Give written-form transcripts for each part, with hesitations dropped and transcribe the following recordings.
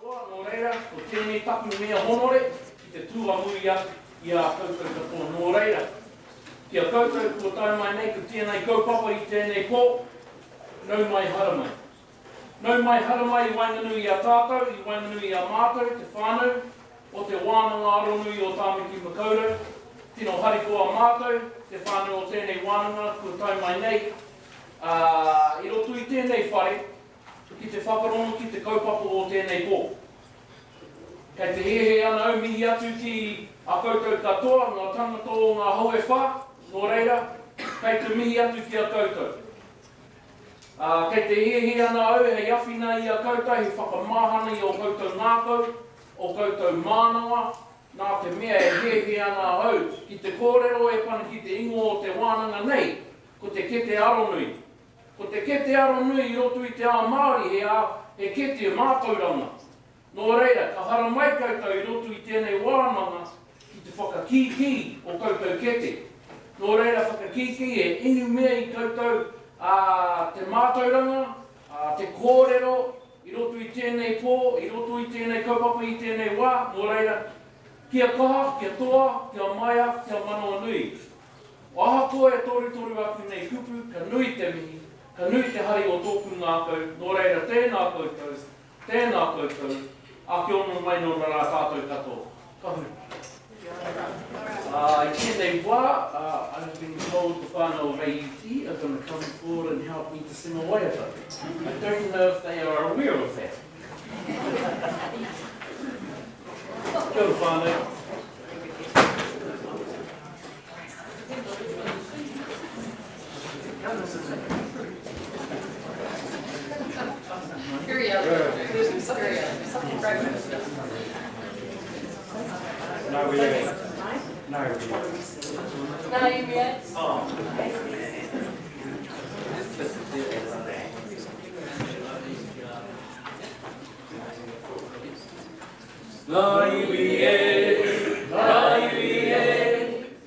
katoa, nō reira, ko tēnei tapu mea honore, ki te tūamui atu i a koutou katoa, nō reira. Kia koutou ko tau mai nei, ko tēnei kaupapa i tēnei pō, nau mai hara mai. Nau mai hara mai i wainganui a tātou, i wainganui a mātou, te whānau, o te wānanga aronui o Tāmaki Makaurau, tino harikoa mātou, te whānau o tēnei wānanga, ko tau mai nei. I roto i tēnei whare, ki te whakarongo ki te kaupapa o tēnei pō. Kei te hehe ana au mihi atu ki a koutou katoa, ngā tangata o ngā hoe whā, nō reira, kei te mihi atu ki a koutou. Kei te hehe ana au, hei awhina i a koutou, hei whakamahana i o koutou ngākau, o koutou mānawa, nā te mea e hehe ana au, ki te kōrero e pana ki te ingo o te wānanga nei, ko te kete aronui. Ko te kete aronui i roto i te a Māori, he kete mātauranga. Nō reira, ka hara mai koutou i roto i tēnei wānanga, ki te whakakiki o koutou kete. Nō reira, whakakiki e inu mea i koutou te mātauranga, te kōrero, i roto i tēnei pō, i roto i tēnei kaupapa i tēnei wā, nō reira, kia kaha, kia toa, kia maia, kia manoa nui. O aha koe e toru aku nei kupu, ka nui te mihi, ka nui te hari o tōku ngākau, nō reira tēnā koutou, a ki ono mai no rā tātou katoa. Ka huri. I tēnei wā, I've been told the whānau Reiuti are going to come forward and help me to sing a waiata. I don't know if they are aware of that. Kia ora whānau. No, we ain't. No, we ain't. No, you yet? Oh.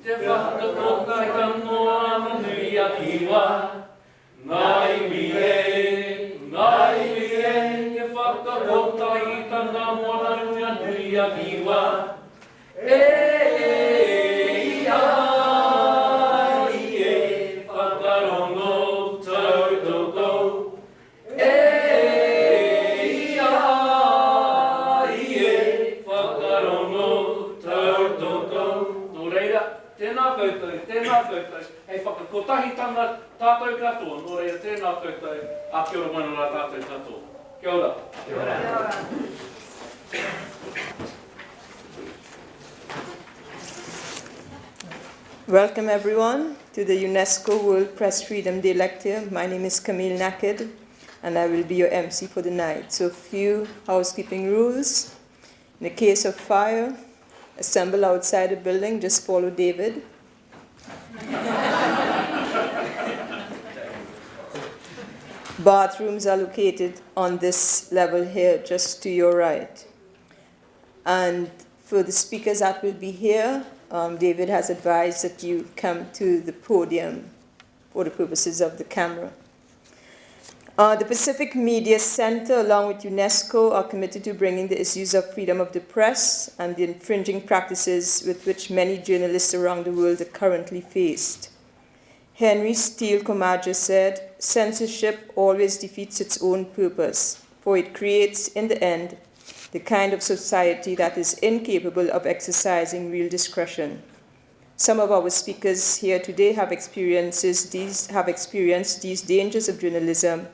Te whakakota i ka noa nui a kiwa. Ngai te whakakota i ka noa nui a kiwa. Whakarongo tautoko. Tēnā koutou, hei whakakotahitanga tātou katoa, nō reira tēnā koutou, a kia ora mai nō rā tātou katoa. Kia ora. Kia ora. Welcome everyone to the UNESCO World Press Freedom Day lecture. My name is Camille Naked and I will be your MC for the night. So few housekeeping rules. In the case of fire, assemble outside the building, just follow David. Bathrooms are located on this level here, just to your right. And for the speakers that will be here, David has advised that you come to the podium for the purposes of the camera. The Pacific Media Center, along with UNESCO, are committed to bringing the issues of freedom of the press and the infringing practices with which many journalists around the world are currently faced. Henry Steele Comaggio said, "Censorship always defeats its own purpose, for it creates, in the end, the kind of society that is incapable of exercising real discretion." Some of our speakers here today have experienced these dangers of journalism,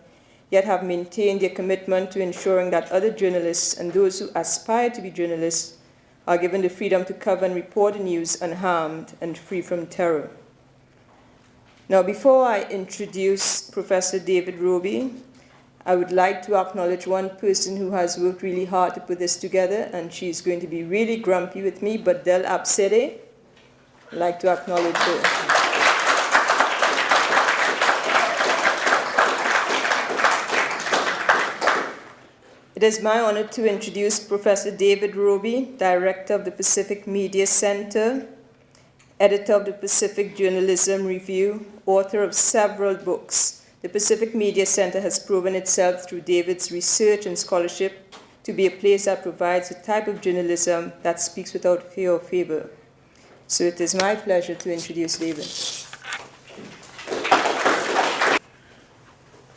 yet have maintained their commitment to ensuring that other journalists and those who aspire to be journalists are given the freedom to cover and report the news unharmed and free from terror. Now, before I introduce Professor David Roby, I would like to acknowledge one person who has worked really hard to put this together, and she's going to be really grumpy with me, but Del Absede. I'd like to acknowledge her. It is my honor to introduce Professor David Roby, Director of the Pacific Media Center, editor of the Pacific Journalism Review, author of several books. The Pacific Media Center has proven itself through David's research and scholarship to to be a place that provides a type of journalism that speaks without fear or favor. So it is my pleasure to introduce David.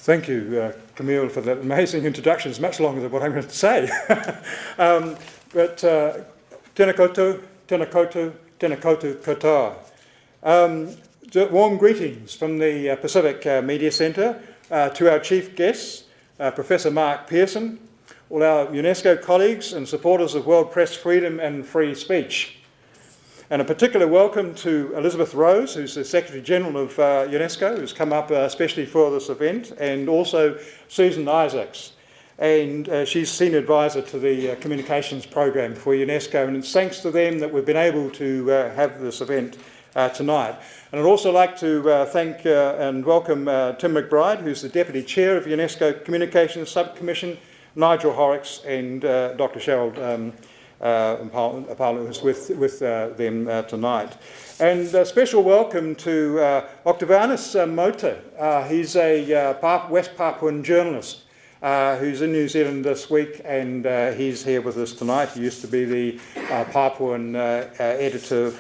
Thank you, Camille, for that amazing introduction. It's much longer than what I'm going to say. But tēnā koutou, tēnā koutou, tēnā koutou katoa. Warm greetings from the Pacific Media Centre to our chief guests, Professor Mark Pearson, all our UNESCO colleagues and supporters of world press freedom and free speech. And a particular welcome to Elizabeth Rose, who's the Secretary-General of UNESCO, who's come up especially for this event, and also Susan Isaacs. And she's Senior Advisor to the Communications Program for UNESCO, and it's thanks to them that we've been able to have this event tonight. And I'd also like to thank and welcome Tim Mcbride, who's the Deputy Chair of UNESCO Communications Subcommission, Nigel Horrocks, and Dr. Cheryl Apollo, who's with them tonight. And a special welcome to Octavianus Mota. He's a West Papuan journalist who's in New Zealand this week, and he's here with us tonight. He used to be the Papuan editor,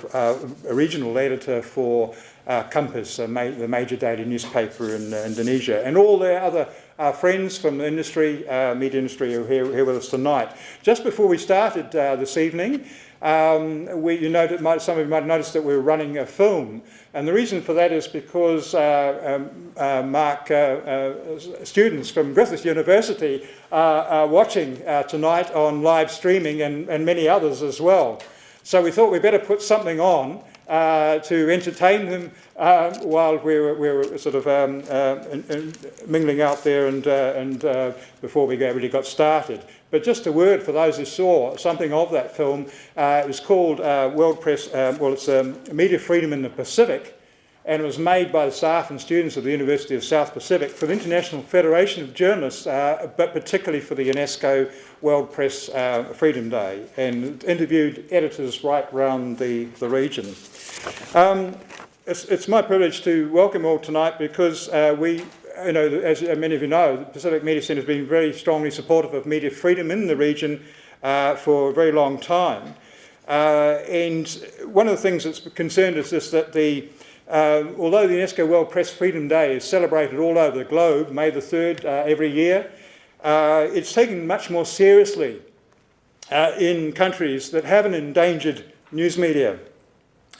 regional editor for Compass, the major daily newspaper in Indonesia, and all their other friends from the industry, media industry, who are here with us tonight. Just before we started this evening, some of you might have noticed that we were running a film, and the reason for that is because students from Griffith University are watching tonight on live streaming, and many others as well. So we thought we'd better put something on to entertain them while we were sort of mingling out there and before we really got started. But just a word for those who saw something of that film. It was called World Press, it's Media Freedom in the Pacific, and it was made by the staff and students of the University of South Pacific for the International Federation of Journalists, but particularly for the UNESCO World Press Freedom Day, and interviewed editors right around the region. It's my privilege to welcome all tonight because as many of you know, the Pacific Media Centre has been very strongly supportive of media freedom in the region for a very long time. And one of the things that's concerned us is that although the UNESCO World Press Freedom Day is celebrated all over the globe, May the 3rd every year, it's taken much more seriously in countries that have an endangered news media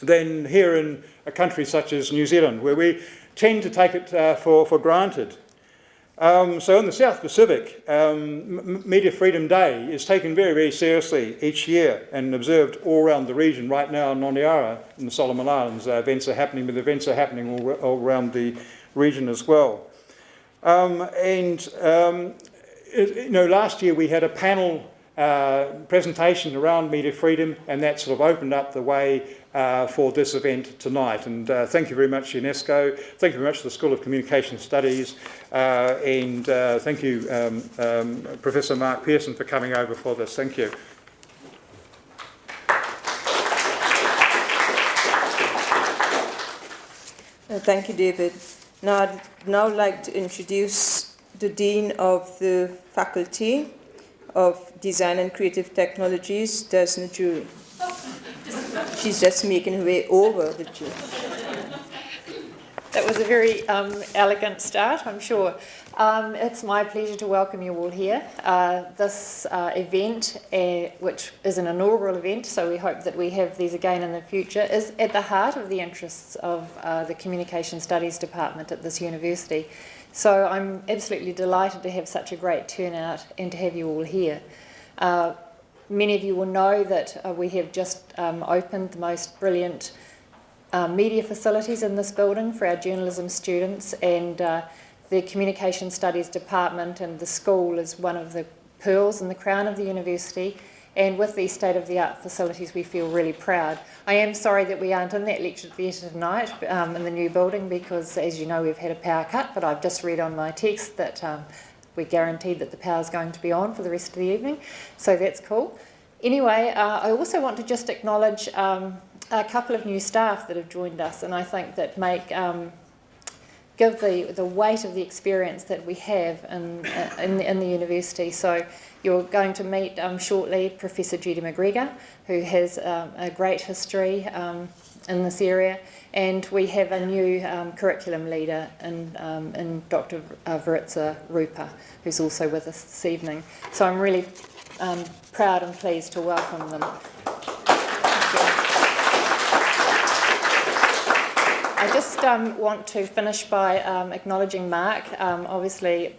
than here in a country such as New Zealand, where we tend to take it for granted. So in the South Pacific, Media Freedom Day is taken very, very seriously each year and observed all around the region. Right now in Noniara, in the Solomon Islands, events are happening all around the region as well. Last year we had a panel presentation around media freedom, and that sort of opened up the way for this event tonight. And thank you very much, UNESCO. Thank you very much to the School of Communication Studies. And thank you, Professor Mark Pearson, for coming over for this. Thank you. Thank you, David. Now I'd like to introduce the Dean of the Faculty of Design and Creative Technologies, Desna Judy. She's just making her way over the jury. That was a very elegant start, I'm sure. It's my pleasure to welcome you all here. This event, which is an inaugural event, so we hope that we have these again in the future, is at the heart of the interests of the Communication Studies Department at this university. So I'm absolutely delighted to have such a great turnout and to have you all here. Many of you will know that we have just opened the most brilliant media facilities in this building for our journalism students, and the Communication Studies Department and the school is one of the pearls in the crown of the university, and with these state-of-the-art facilities we feel really proud. I am sorry that we aren't in that lecture theatre tonight in the new building because, as you know, we've had a power cut, but I've just read on my text that we're guaranteed that the power's going to be on for the rest of the evening, so that's cool. Anyway, I also want to just acknowledge a couple of new staff that have joined us, and I think that give the weight of the experience that we have in the university. So you're going to meet shortly Professor Judy Macgregor, who has a great history in this area, and we have a new curriculum leader in Dr. Varitza Rupa, who's also with us this evening. So I'm really proud and pleased to welcome them. I just want to finish by acknowledging Mark. Obviously,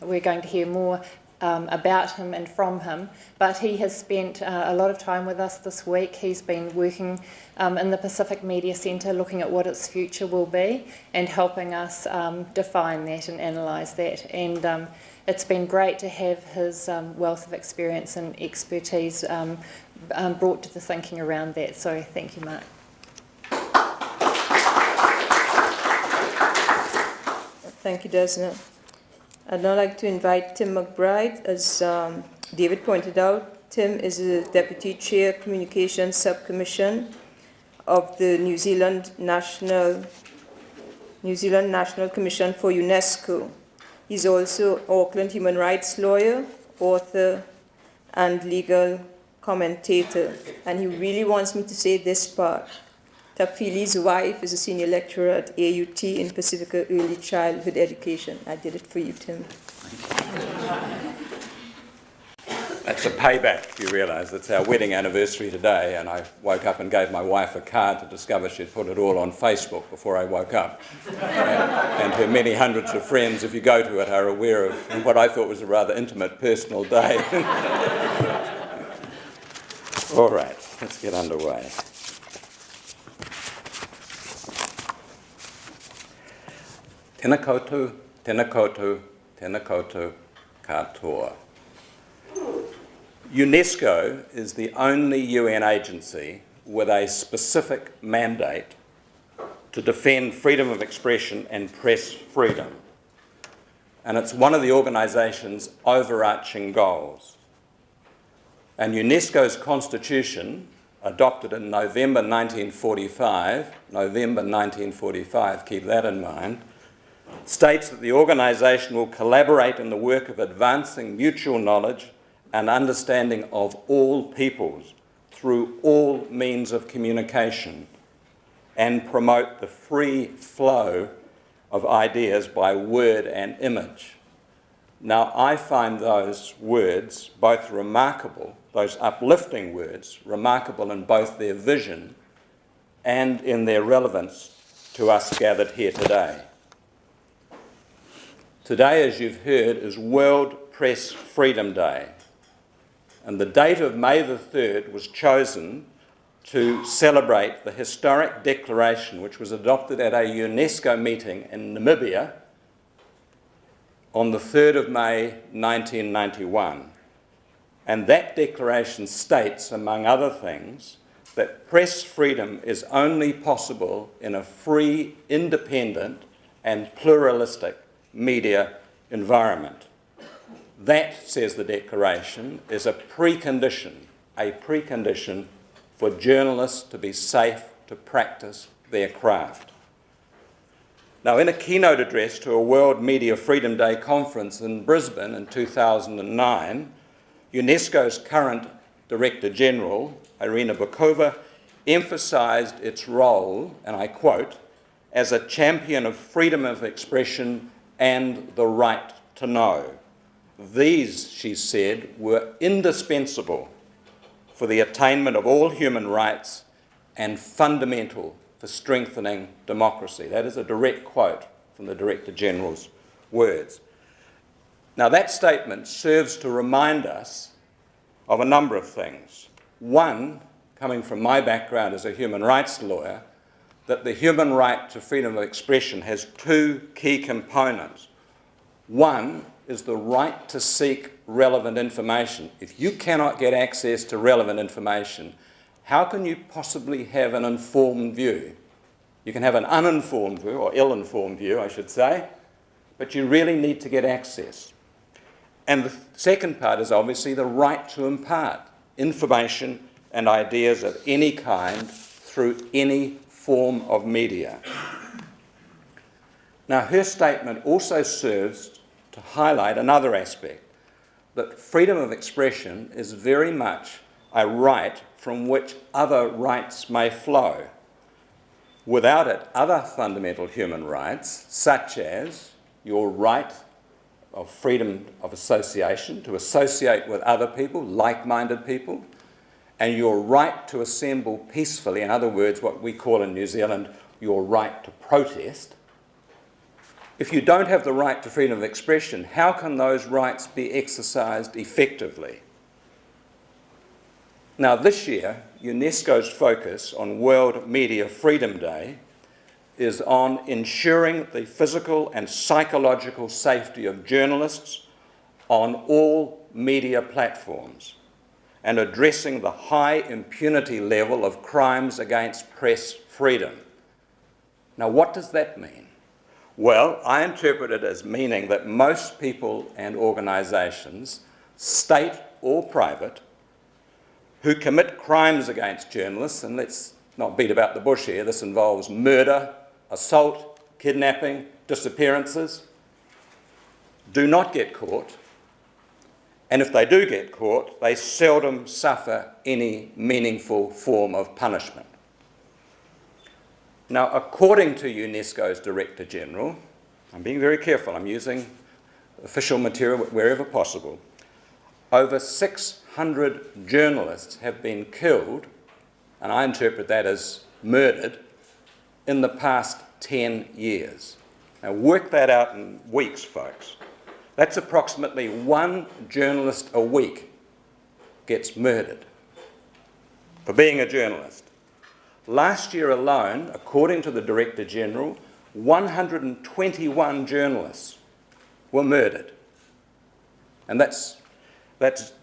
we're going to hear more about him and from him, but he has spent a lot of time with us this week. He's been working in the Pacific Media Centre, looking at what its future will be and helping us define that and analyse that. And it's been great to have his wealth of experience and expertise brought to the thinking around that. So thank you, Mark. Thank you, Desna. I'd now like to invite Tim Mcbride. As David pointed out, Tim is the Deputy Chair, Communications Subcommission of the New Zealand National Commission for UNESCO. He's also an Auckland human rights lawyer, author, and legal commentator. And he really wants me to say this part. Tafili's wife is a senior lecturer at AUT in Pacifica Early Childhood Education. I did it for you, Tim. That's a payback, you realise. It's our wedding anniversary today, and I woke up and gave my wife a card to discover she'd put it all on Facebook before I woke up. And her many hundreds of friends, if you go to it, are aware of what I thought was a rather intimate, personal day. All right, let's get underway. Tēnā koutou, tēnā koutou, tēnā koutou katoa. UNESCO is the only UN agency with a specific mandate to defend freedom of expression and press freedom. And it's one of the organisation's overarching goals. And UNESCO's constitution, adopted in November 1945, keep that in mind, states that the organisation will collaborate in the work of advancing mutual knowledge and understanding of all peoples through all means of communication and promote the free flow of ideas by word and image. Now, I find those words both remarkable, those uplifting words, remarkable in both their vision and in their relevance to us gathered here today. Today, as you've heard, is World Press Freedom Day. And the date of May the 3rd was chosen to celebrate the historic declaration which was adopted at a UNESCO meeting in Namibia on the 3rd of May 1991. And that declaration states, among other things, that press freedom is only possible in a free, independent, and pluralistic media environment. That, says the declaration, is a precondition for journalists to be safe to practice their craft. Now, in a keynote address to a World Media Freedom Day conference in Brisbane in 2009, UNESCO's current Director General, Irina Bokova, emphasised its role, and I quote, as a champion of freedom of expression and the right to know. These, she said, were indispensable for the attainment of all human rights and fundamental for strengthening democracy. That is a direct quote from the Director General's words. Now, that statement serves to remind us of a number of things. One, coming from my background as a human rights lawyer, that the human right to freedom of expression has two key components. One is the right to seek relevant information. If you cannot get access to relevant information, how can you possibly have an informed view? You can have an uninformed view, or ill-informed view, I should say, but you really need to get access. And the second part is obviously the right to impart information and ideas of any kind through any form of media. Now, her statement also serves to highlight another aspect, that freedom of expression is very much a right from which other rights may flow. Without it, other fundamental human rights, such as your right of freedom of association, to associate with other people, like-minded people, and your right to assemble peacefully, in other words, what we call in New Zealand, your right to protest. If you don't have the right to freedom of expression, how can those rights be exercised effectively? Now, this year, UNESCO's focus on World Media Freedom Day is on ensuring the physical and psychological safety of journalists on all media platforms and addressing the high impunity level of crimes against press freedom. Now, what does that mean? Well, I interpret it as meaning that most people and organisations, state or private, who commit crimes against journalists, and let's not beat about the bush here, this involves murder, assault, kidnapping, disappearances, do not get caught, and if they do get caught, they seldom suffer any meaningful form of punishment. Now, according to UNESCO's Director General, I'm being very careful, I'm using official material wherever possible, over 600 journalists have been killed, and I interpret that as murdered, in the past 10 years. Now, work that out in weeks, folks. That's approximately one journalist a week gets murdered for being a journalist. Last year alone, according to the Director General, 121 journalists were murdered. And that's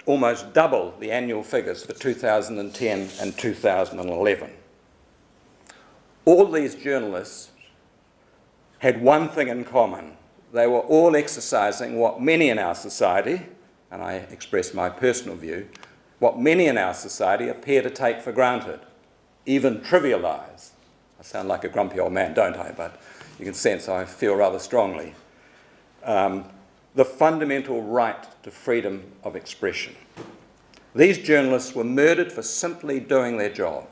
almost double the annual figures for 2010 and 2011. All these journalists had one thing in common. They were all exercising what many in our society, and I express my personal view, what many in our society appear to take for granted, even trivialise. I sound like a grumpy old man, don't I? But you can sense I feel rather strongly. The fundamental right to freedom of expression. These journalists were murdered for simply doing their job.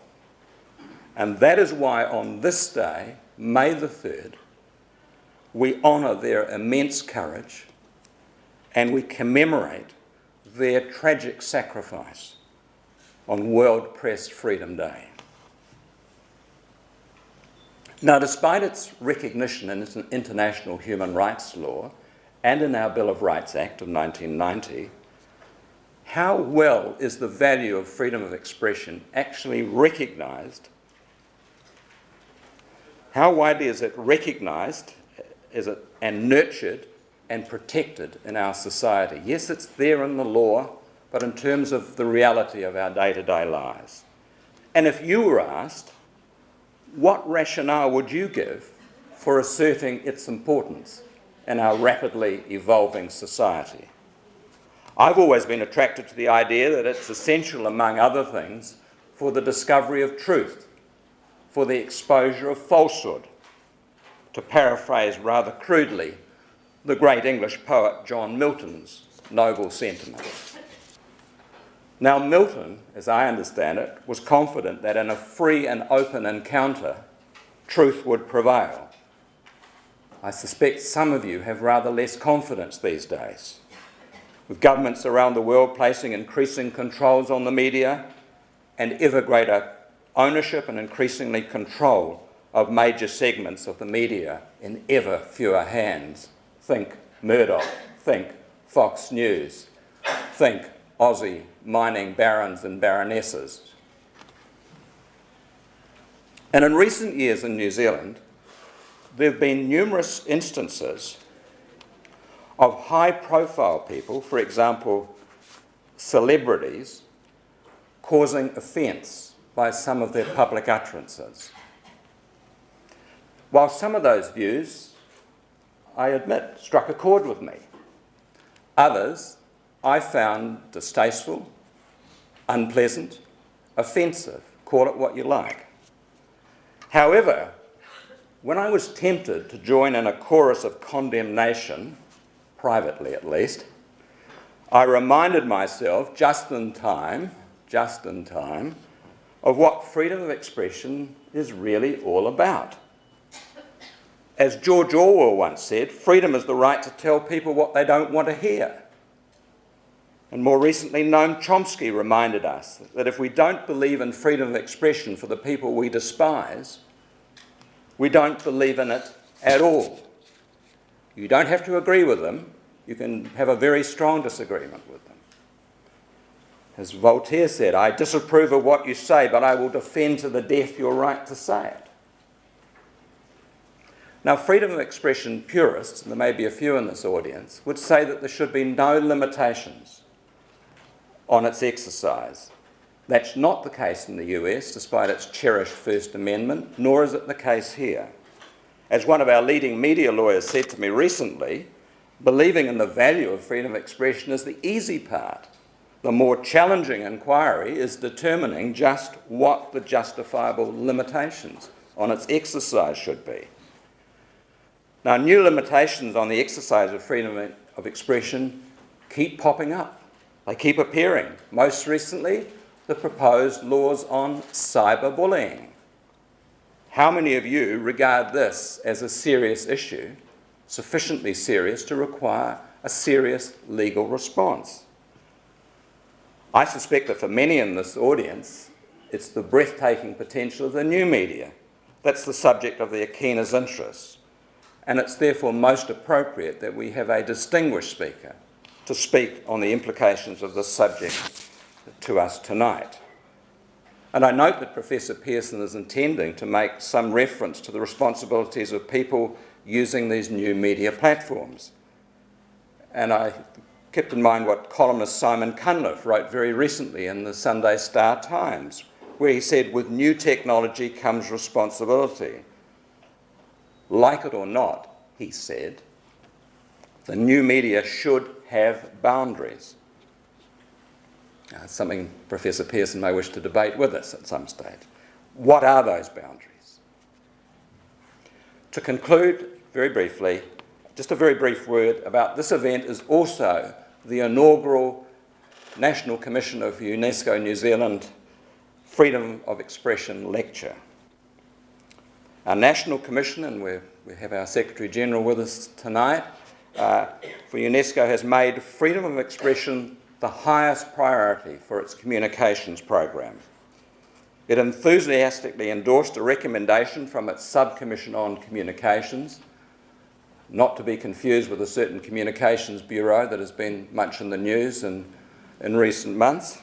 And that is why on this day, May the 3rd, we honour their immense courage and we commemorate their tragic sacrifice on World Press Freedom Day. Now, despite its recognition in international human rights law and in our Bill of Rights Act of 1990, how well is the value of freedom of expression actually recognised? How widely is it recognised and nurtured and protected in our society? Yes, it's there in the law, but in terms of the reality of our day-to-day lives. And if you were asked, what rationale would you give for asserting its importance in our rapidly evolving society? I've always been attracted to the idea that it's essential, among other things, for the discovery of truth, for the exposure of falsehood, to paraphrase rather crudely the great English poet John Milton's noble sentiment. Now, Milton, as I understand it, was confident that in a free and open encounter, truth would prevail. I suspect some of you have rather less confidence these days, with governments around the world placing increasing controls on the media and ever greater ownership and increasingly control of major segments of the media in ever fewer hands. Think Murdoch, think Fox News, think Aussie mining barons and baronesses. And in recent years in New Zealand, there have been numerous instances of high-profile people, for example, celebrities, causing offence by some of their public utterances. While some of those views, I admit, struck a chord with me, others I found distasteful, unpleasant, offensive, call it what you like. However, when I was tempted to join in a chorus of condemnation, privately at least, I reminded myself just in time, of what freedom of expression is really all about. As George Orwell once said, freedom is the right to tell people what they don't want to hear. And more recently, Noam Chomsky reminded us that if we don't believe in freedom of expression for the people we despise, we don't believe in it at all. You don't have to agree with them. You can have a very strong disagreement with them. As Voltaire said, I disapprove of what you say, but I will defend to the death your right to say it. Now, freedom of expression purists, and there may be a few in this audience, would say that there should be no limitations on its exercise. That's not the case in the US, despite its cherished First Amendment, nor is it the case here. As one of our leading media lawyers said to me recently, believing in the value of freedom of expression is the easy part. The more challenging inquiry is determining just what the justifiable limitations on its exercise should be. Now, new limitations on the exercise of freedom of expression keep popping up. They keep appearing. Most recently, the proposed laws on cyberbullying. How many of you regard this as a serious issue, sufficiently serious to require a serious legal response? I suspect that for many in this audience, it's the breathtaking potential of the new media that's the subject of their keenest interest. And it's therefore most appropriate that we have a distinguished speaker to speak on the implications of this subject to us tonight. And I note that Professor Pearson is intending to make some reference to the responsibilities of people using these new media platforms. And I kept in mind what columnist Simon Cunliffe wrote very recently in the Sunday Star Times, where he said, with new technology comes responsibility. Like it or not, he said, the new media should have boundaries. Something Professor Pearson may wish to debate with us at some stage. What are those boundaries? To conclude, very briefly, just a very brief word about this event is also the inaugural National Commission of UNESCO New Zealand Freedom of Expression Lecture. Our National Commission, and we have our Secretary General with us tonight, for UNESCO has made freedom of expression the highest priority for its communications program. It enthusiastically endorsed a recommendation from its Subcommission on Communications, not to be confused with a certain communications bureau that has been much in the news in recent months,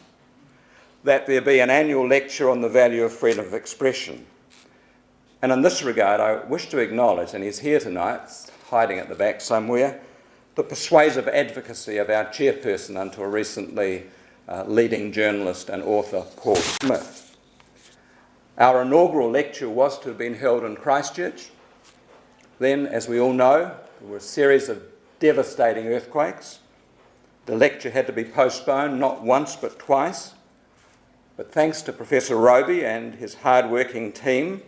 that there be an annual lecture on the value of freedom of expression. And in this regard, I wish to acknowledge, and he's here tonight, hiding at the back somewhere, the persuasive advocacy of our chairperson until recently, leading journalist and author Paul Smith. Our inaugural lecture was to have been held in Christchurch. Then, as we all know, there were a series of devastating earthquakes. The lecture had to be postponed not once but twice. But thanks to Professor Roby and his hard-working team,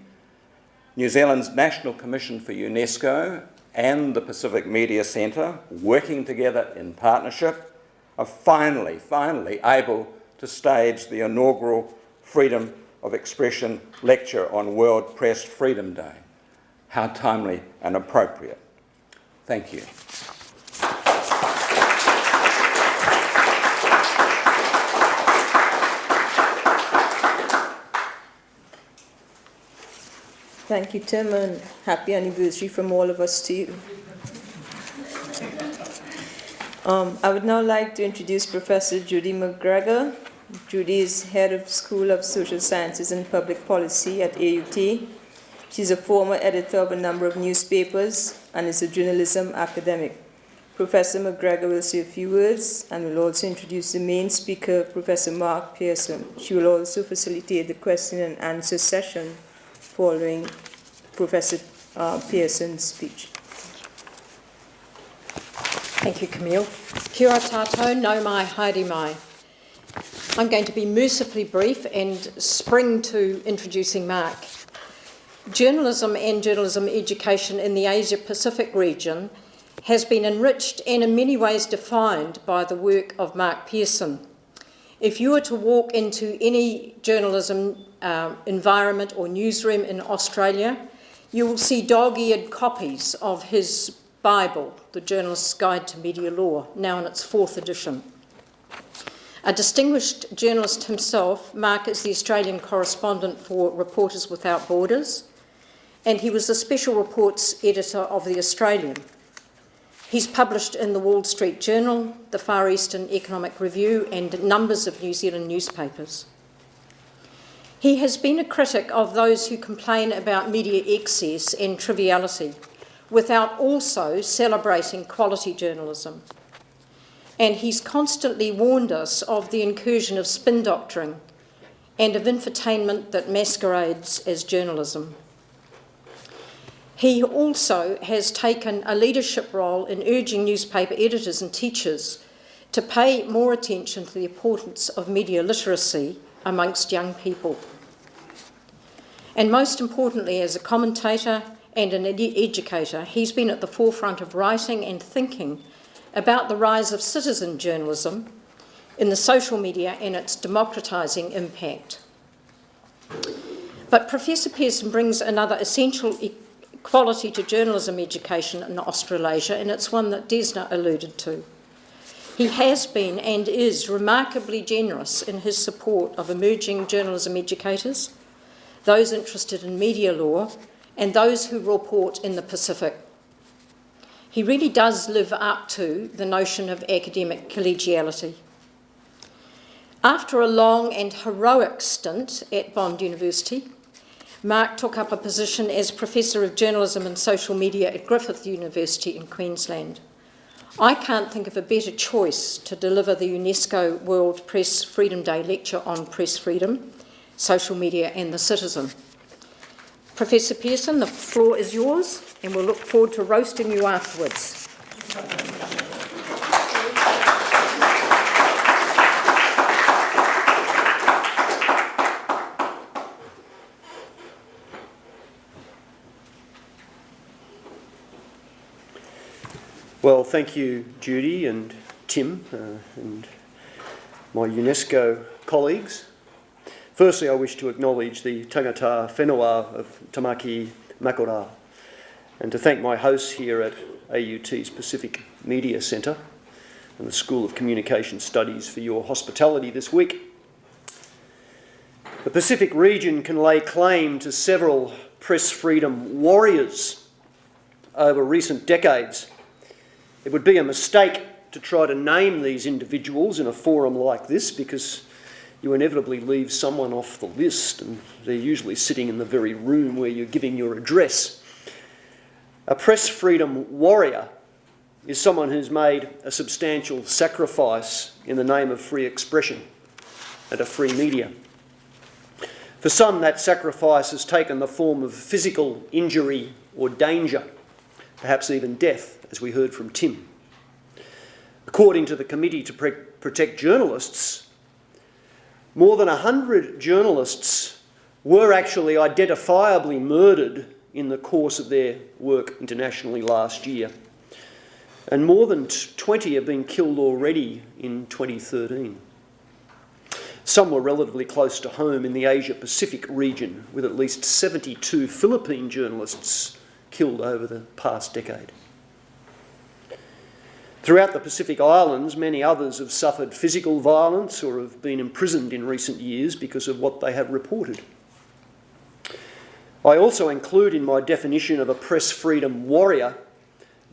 New Zealand's National Commission for UNESCO and the Pacific Media Centre, working together in partnership, are finally able to stage the inaugural Freedom of Expression lecture on World Press Freedom Day. How timely and appropriate. Thank you. Thank you, Tim, and happy anniversary from all of us to you. I would now like to introduce Professor Judy Macgregor. Judy is head of School of Social Sciences and Public Policy at AUT. She's a former editor of a number of newspapers and is a journalism academic. Professor Macgregor will say a few words and will also introduce the main speaker, Professor Mark Pearson. She will also facilitate the question and answer session following Professor Pearson's speech. Thank you, Camille. Kia ora tātou, nau mai, haere mai. I'm going to be mercifully brief and spring to introducing Mark. journalism and journalism education in the Asia-Pacific region has been enriched and in many ways defined by the work of Mark Pearson. If you were to walk into any journalism environment or newsroom in Australia, you will see dog-eared copies of his Bible, The Journalist's Guide to Media Law, now in its 4th edition. A distinguished journalist himself, Mark is the Australian correspondent for Reporters Without Borders, and he was the special reports editor of The Australian. He's published in the Wall Street Journal, the Far Eastern Economic Review, and numbers of New Zealand newspapers. He has been a critic of those who complain about media excess and triviality, without also celebrating quality journalism. And he's constantly warned us of the incursion of spin doctoring and of infotainment that masquerades as journalism. He also has taken a leadership role in urging newspaper editors and teachers to pay more attention to the importance of media literacy amongst young people. And most importantly, as a commentator and an educator, he's been at the forefront of writing and thinking about the rise of citizen journalism in the social media and its democratising impact. But Professor Pearson brings another essential quality to journalism education in Australasia, and it's one that Desna alluded to. He has been and is remarkably generous in his support of emerging journalism educators, those interested in media law, and those who report in the Pacific. He really does live up to the notion of academic collegiality. After a long and heroic stint at Bond University, Mark took up a position as Professor of Journalism and Social Media at Griffith University in Queensland. I can't think of a better choice to deliver the UNESCO World Press Freedom Day lecture on press freedom, social media and the citizen. Professor Pearson, the floor is yours, and we'll look forward to roasting you afterwards. Well, thank you, Judy and Tim and my UNESCO colleagues. Firstly, I wish to acknowledge the tangata whenua of Tamaki Mcbride and to thank my hosts here at AUT's Pacific Media Centre and the School of Communication Studies for your hospitality this week. The Pacific region can lay claim to several press freedom warriors over recent decades. It would be a mistake to try to name these individuals in a forum like this because you inevitably leave someone off the list, and they're usually sitting in the very room where you're giving your address. A press freedom warrior is someone who's made a substantial sacrifice in the name of free expression and a free media. For some, that sacrifice has taken the form of physical injury or danger, perhaps even death, as we heard from Tim. According to the Committee to Protect Journalists, more than 100 journalists were actually identifiably murdered in the course of their work internationally last year, and more than 20 have been killed already in 2013. Some were relatively close to home in the Asia-Pacific region, with at least 72 Philippine journalists killed over the past decade. Throughout the Pacific Islands, many others have suffered physical violence or have been imprisoned in recent years because of what they have reported. I also include in my definition of a press freedom warrior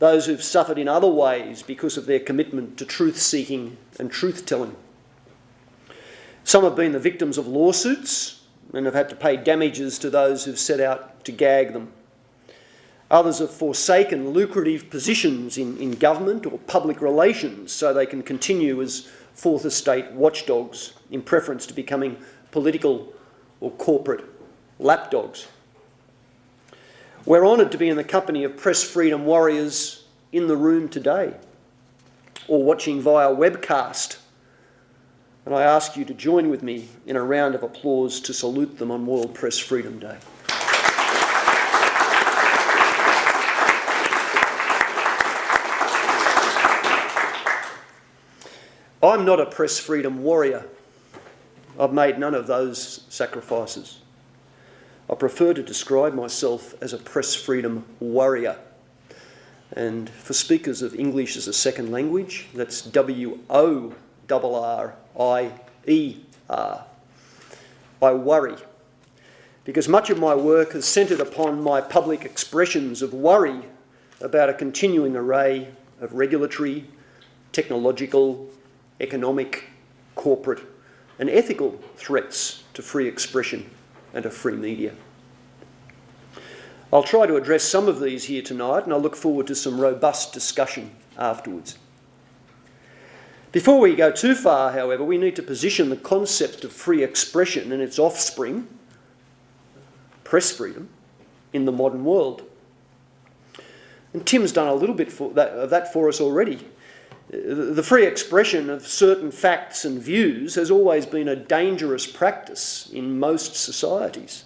those who've suffered in other ways because of their commitment to truth-seeking and truth-telling. Some have been the victims of lawsuits and have had to pay damages to those who've set out to gag them. Others have forsaken lucrative positions in government or public relations so they can continue as Fourth Estate watchdogs in preference to becoming political or corporate lapdogs. We're honoured to be in the company of press freedom warriors in the room today or watching via webcast, and I ask you to join with me in a round of applause to salute them on World Press Freedom Day. I'm not a press freedom warrior. I've made none of those sacrifices. I prefer to describe myself as a press freedom warrior. And for speakers of English as a second language, that's W-O-R-R-I-E-R. I worry, because much of my work has centred upon my public expressions of worry about a continuing array of regulatory, technological, economic, corporate and ethical threats to free expression and a free media. I'll try to address some of these here tonight, and I look forward to some robust discussion afterwards. Before we go too far, however, we need to position the concept of free expression and its offspring, press freedom, in the modern world. And Tim's done a little bit of that for us already. The free expression of certain facts and views has always been a dangerous practice in most societies.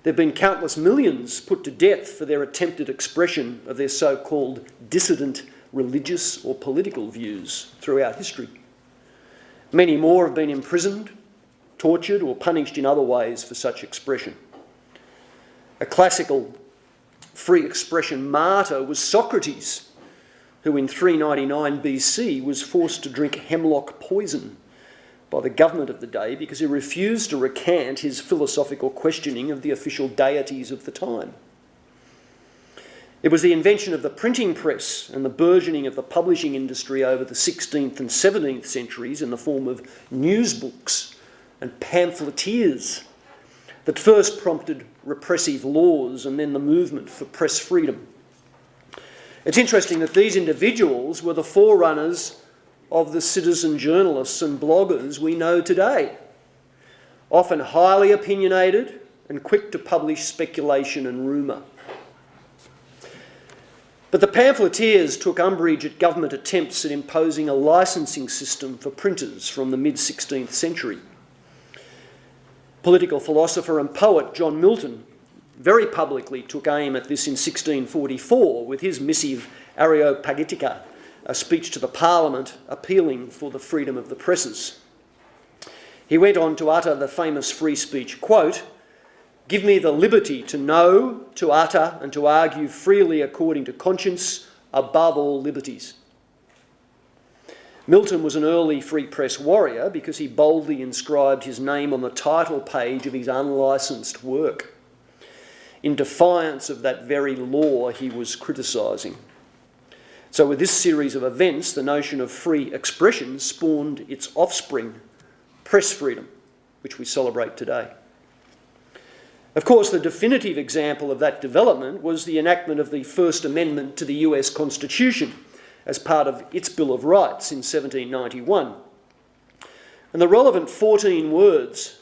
There have been countless millions put to death for their attempted expression of their so-called dissident religious or political views throughout history. Many more have been imprisoned, tortured or punished in other ways for such expression. A classical free expression martyr was Socrates, who in 399 BC was forced to drink hemlock poison by the government of the day because he refused to recant his philosophical questioning of the official deities of the time. It was the invention of the printing press and the burgeoning of the publishing industry over the 16th and 17th centuries in the form of newsbooks and pamphleteers that first prompted repressive laws and then the movement for press freedom. It's interesting that these individuals were the forerunners of the citizen journalists and bloggers we know today, often highly opinionated and quick to publish speculation and rumour. But the pamphleteers took umbrage at government attempts at imposing a licensing system for printers from the mid-16th century. Political philosopher and poet John Milton very publicly took aim at this in 1644 with his missive Areopagitica, a speech to the Parliament appealing for the freedom of the presses. He went on to utter the famous free speech quote, "Give me the liberty to know, to utter and to argue freely according to conscience, above all liberties." Milton was an early free press warrior because he boldly inscribed his name on the title page of his unlicensed work, in defiance of that very law he was criticising. So with this series of events, the notion of free expression spawned its offspring, press freedom, which we celebrate today. Of course, the definitive example of that development was the enactment of the First Amendment to the US Constitution as part of its Bill of Rights in 1791. And the relevant 14 words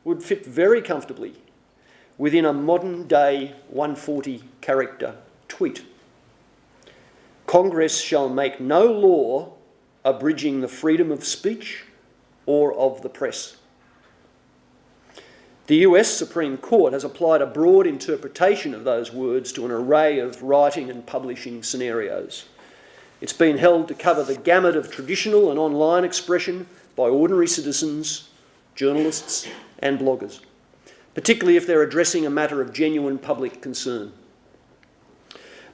would fit very comfortably within a modern-day 140-character tweet. Congress shall make no law abridging the freedom of speech or of the press. The US Supreme Court has applied a broad interpretation of those words to an array of writing and publishing scenarios. It's been held to cover the gamut of traditional and online expression by ordinary citizens, journalists and bloggers, particularly if they're addressing a matter of genuine public concern.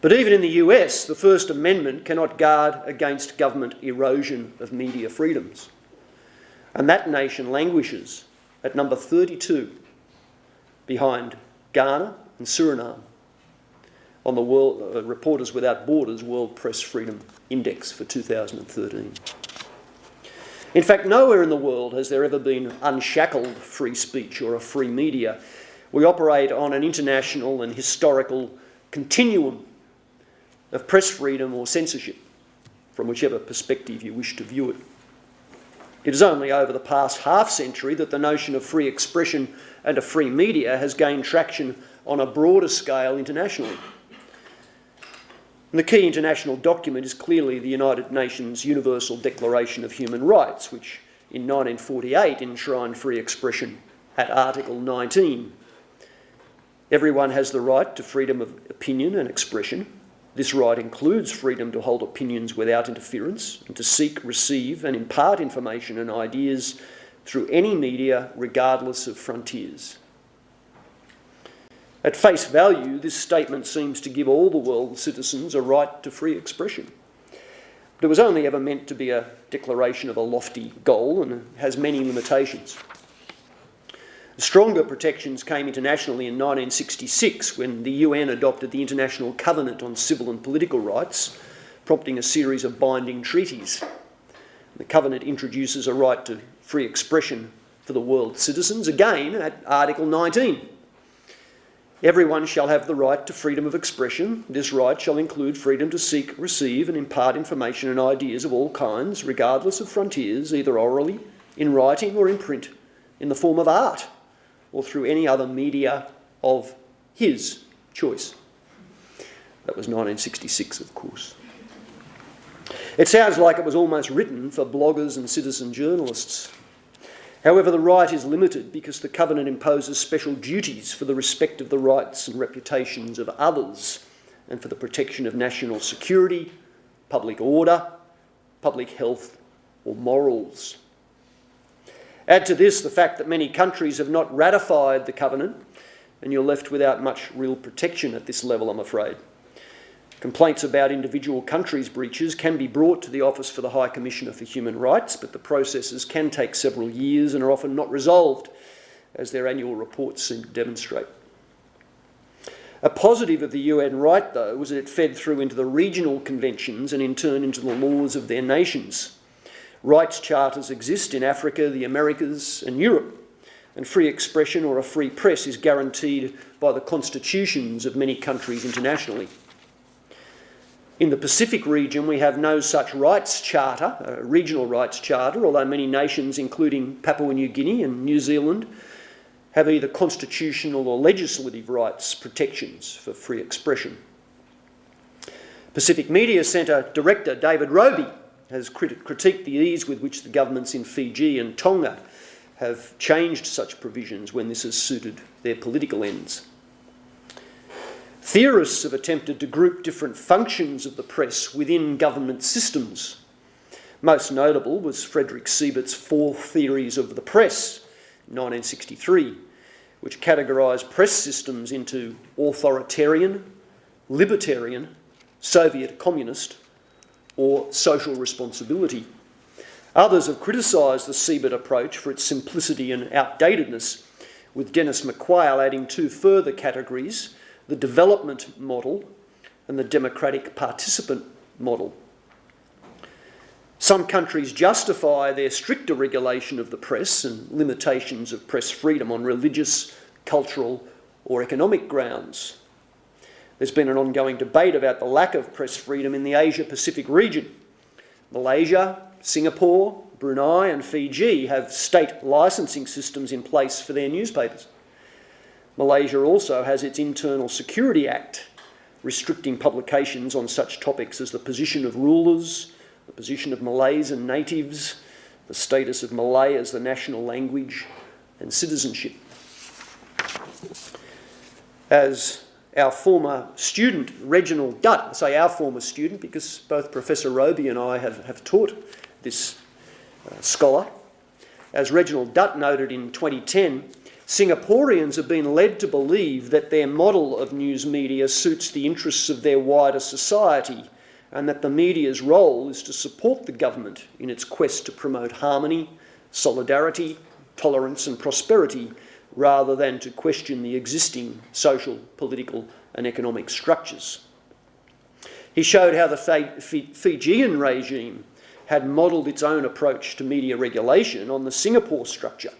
But even in the US, the First Amendment cannot guard against government erosion of media freedoms. And that nation languishes at number 32 behind Ghana and Suriname on the Reporters Without Borders World Press Freedom Index for 2013. In fact, nowhere in the world has there ever been unshackled free speech or a free media. We operate on an international and historical continuum of press freedom or censorship, from whichever perspective you wish to view it. It is only over the past half-century that the notion of free expression and a free media has gained traction on a broader scale internationally. And the key international document is clearly the United Nations Universal Declaration of Human Rights, which in 1948 enshrined free expression at Article 19. Everyone has the right to freedom of opinion and expression, This right includes freedom to hold opinions without interference and to seek, receive and impart information and ideas through any media regardless of frontiers. At face value, this statement seems to give all the world's citizens a right to free expression. But it was only ever meant to be a declaration of a lofty goal and has many limitations. Stronger protections came internationally in 1966 when the UN adopted the International Covenant on Civil and Political Rights, prompting a series of binding treaties. The Covenant introduces a right to free expression for the world's citizens, again at Article 19. Everyone shall have the right to freedom of expression. This right shall include freedom to seek, receive and impart information and ideas of all kinds, regardless of frontiers, either orally, in writing or in print, in the form of art, or through any other media of his choice. That was 1966, of course. It sounds like it was almost written for bloggers and citizen journalists. However, the right is limited because the Covenant imposes special duties for the respect of the rights and reputations of others and for the protection of national security, public order, public health or morals. Add to this the fact that many countries have not ratified the Covenant, and you're left without much real protection at this level, I'm afraid. Complaints about individual countries' breaches can be brought to the Office for the High Commissioner for Human Rights, but the processes can take several years and are often not resolved, as their annual reports seem to demonstrate. A positive of the UN right, though, was that it fed through into the regional conventions and in turn into the laws of their nations. Rights charters exist in Africa, the Americas and Europe, and free expression or a free press is guaranteed by the constitutions of many countries internationally. In the Pacific region, we have no such rights charter, a regional rights charter, although many nations, including Papua New Guinea and New Zealand, have either constitutional or legislative rights protections for free expression. Pacific Media Centre Director David Roby has critiqued the ease with which the governments in Fiji and Tonga have changed such provisions when this has suited their political ends. Theorists have attempted to group different functions of the press within government systems. Most notable was Frederick Siebert's 4 Theories of the Press, 1963, which categorised press systems into authoritarian, libertarian, Soviet communist, or social responsibility. Others have criticised the Siebert approach for its simplicity and outdatedness, with Dennis McQuail adding 2 further categories, the development model and the democratic participant model. Some countries justify their stricter regulation of the press and limitations of press freedom on religious, cultural or economic grounds. There's been an ongoing debate about the lack of press freedom in the Asia-Pacific region. Malaysia, Singapore, Brunei and Fiji have state licensing systems in place for their newspapers. Malaysia also has its Internal Security Act, restricting publications on such topics as the position of rulers, the position of Malays and natives, the status of Malay as the national language, and citizenship. As our former student, Reginald Dutt, I say our former student because both Professor Roby and I have taught this scholar. As Reginald Dutt noted in 2010, Singaporeans have been led to believe that their model of news media suits the interests of their wider society and that the media's role is to support the government in its quest to promote harmony, solidarity, tolerance and prosperity, rather than to question the existing social, political and economic structures. He showed how the Fijian regime had modelled its own approach to media regulation on the Singapore structure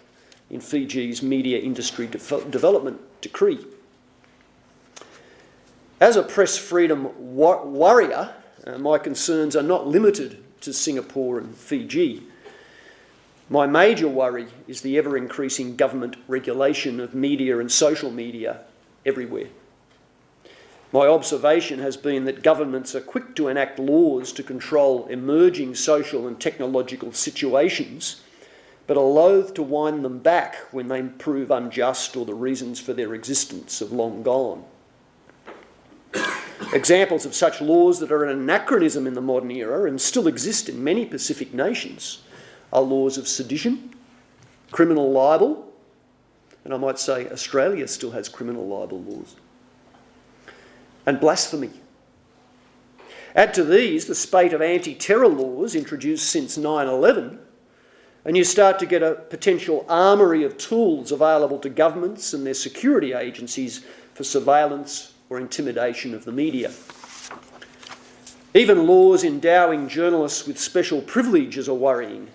in Fiji's Media Industry Development Decree. As a press freedom warrior, my concerns are not limited to Singapore and Fiji. My major worry is the ever-increasing government regulation of media and social media everywhere. My observation has been that governments are quick to enact laws to control emerging social and technological situations, but are loath to wind them back when they prove unjust or the reasons for their existence have long gone. Examples of such laws that are an anachronism in the modern era and still exist in many Pacific nations are laws of sedition, criminal libel, and I might say Australia still has criminal libel laws, and blasphemy. Add to these the spate of anti-terror laws introduced since 9/11, and you start to get a potential armoury of tools available to governments and their security agencies for surveillance or intimidation of the media. Even laws endowing journalists with special privileges are worrying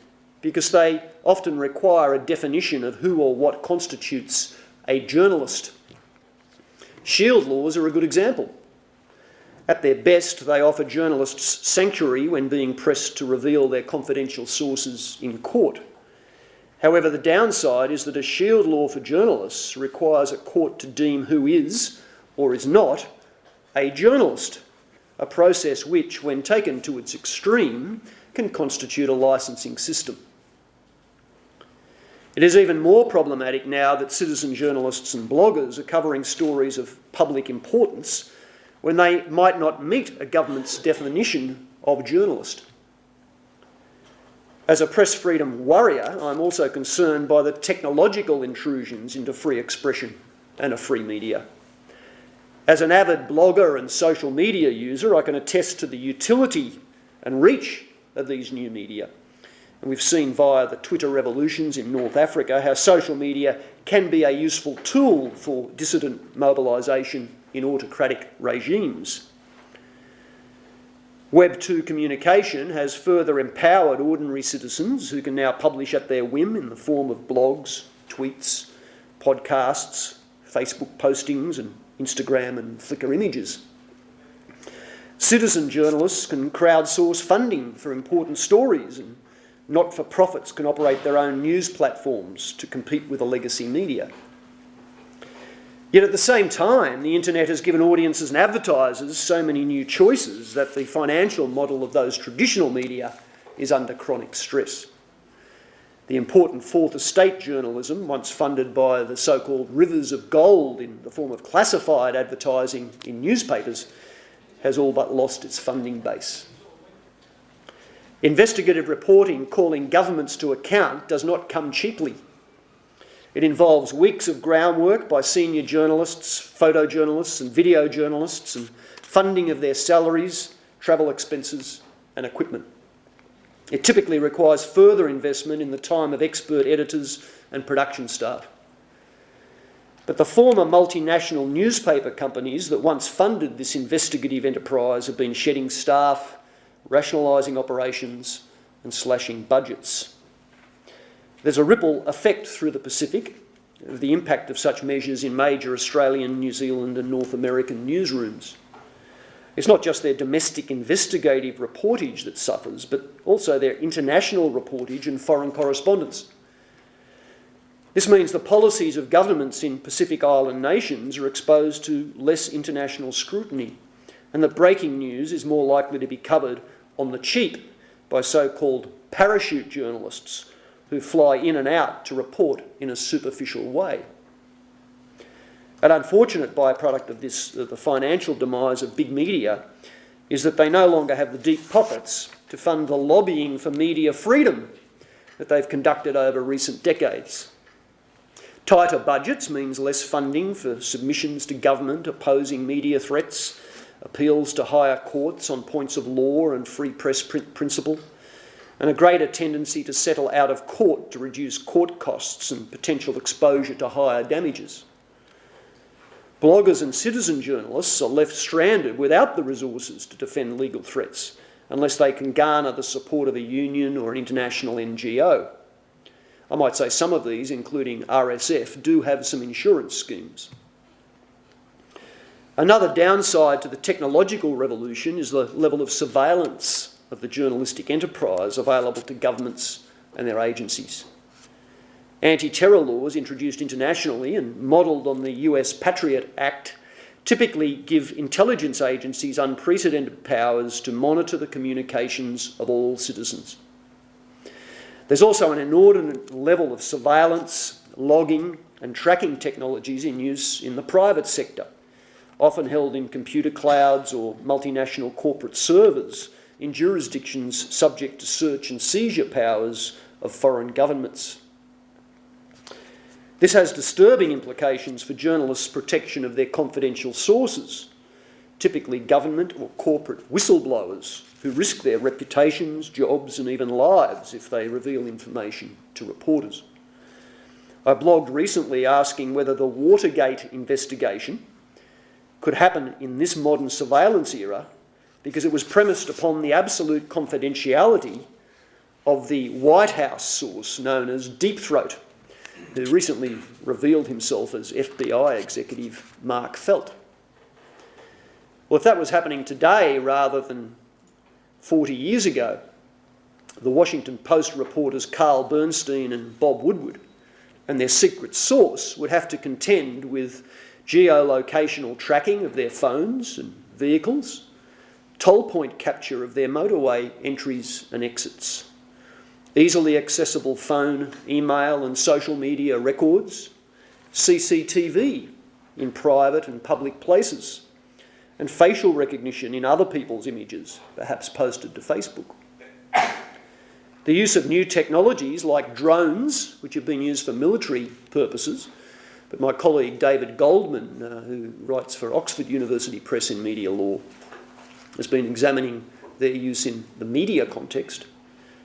because they often require a definition of who or what constitutes a journalist. Shield laws are a good example. At their best, they offer journalists sanctuary when being pressed to reveal their confidential sources in court. However, the downside is that a shield law for journalists requires a court to deem who is, or is not, a journalist, a process which, when taken to its extreme, can constitute a licensing system. It is even more problematic now that citizen journalists and bloggers are covering stories of public importance when they might not meet a government's definition of journalist. As a press freedom warrior, I'm also concerned by the technological intrusions into free expression and a free media. As an avid blogger and social media user, I can attest to the utility and reach of these new media. And we've seen via the Twitter revolutions in North Africa how social media can be a useful tool for dissident mobilisation in autocratic regimes. Web 2 communication has further empowered ordinary citizens who can now publish at their whim in the form of blogs, tweets, podcasts, Facebook postings and Instagram and Flickr images. Citizen journalists can crowdsource funding for important stories, and not-for-profits can operate their own news platforms to compete with the legacy media. Yet at the same time, the internet has given audiences and advertisers so many new choices that the financial model of those traditional media is under chronic stress. The important fourth estate journalism, once funded by the so-called rivers of gold in the form of classified advertising in newspapers, has all but lost its funding base. Investigative reporting calling governments to account does not come cheaply. It involves weeks of groundwork by senior journalists, photojournalists and video journalists, and funding of their salaries, travel expenses and equipment. It typically requires further investment in the time of expert editors and production staff. But the former multinational newspaper companies that once funded this investigative enterprise have been shedding staff, rationalising operations and slashing budgets. There's a ripple effect through the Pacific of the impact of such measures in major Australian, New Zealand and North American newsrooms. It's not just their domestic investigative reportage that suffers, but also their international reportage and foreign correspondence. This means the policies of governments in Pacific Island nations are exposed to less international scrutiny, and that breaking news is more likely to be covered on the cheap by so-called parachute journalists who fly in and out to report in a superficial way. An unfortunate byproduct of this, the financial demise of big media, is that they no longer have the deep pockets to fund the lobbying for media freedom that they've conducted over recent decades. Tighter budgets means less funding for submissions to government opposing media threats, appeals to higher courts on points of law and free press principle, and a greater tendency to settle out of court to reduce court costs and potential exposure to higher damages. Bloggers and citizen journalists are left stranded without the resources to defend legal threats unless they can garner the support of a union or an international NGO. I might say some of these, including RSF, do have some insurance schemes. Another downside to the technological revolution is the level of surveillance of the journalistic enterprise available to governments and their agencies. Anti-terror laws introduced internationally and modelled on the US Patriot Act typically give intelligence agencies unprecedented powers to monitor the communications of all citizens. There's also an inordinate level of surveillance, logging and tracking technologies in use in the private sector, often held in computer clouds or multinational corporate servers in jurisdictions subject to search and seizure powers of foreign governments. This has disturbing implications for journalists' protection of their confidential sources, typically government or corporate whistleblowers who risk their reputations, jobs and even lives if they reveal information to reporters. I blogged recently asking whether the Watergate investigation could happen in this modern surveillance era because it was premised upon the absolute confidentiality of the White House source known as Deep Throat, who recently revealed himself as FBI executive Mark Felt. Well, if that was happening today rather than 40 years ago, the Washington Post reporters Carl Bernstein and Bob Woodward and their secret source would have to contend with geolocational tracking of their phones and vehicles, toll point capture of their motorway entries and exits, easily accessible phone, email and social media records, CCTV in private and public places, and facial recognition in other people's images, perhaps posted to Facebook. The use of new technologies like drones, which have been used for military purposes, but my colleague David Goldman, who writes for Oxford University Press in Media Law, has been examining their use in the media context.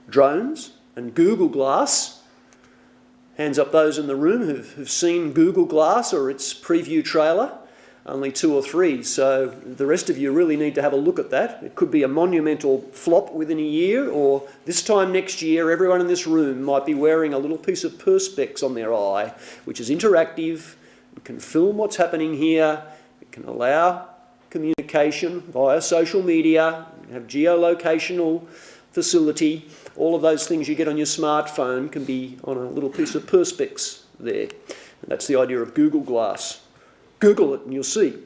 Drones and Google Glass. Hands up those in the room who've seen Google Glass or its preview trailer. Only 2 or 3, so the rest of you really need to have a look at that. It could be a monumental flop within a year, or this time next year everyone in this room might be wearing a little piece of perspex on their eye, which is interactive, it can film what's happening here, it can allow communication via social media, have geolocational facility, all of those things you get on your smartphone can be on a little piece of perspex there. And that's the idea of Google Glass. Google it and you'll see.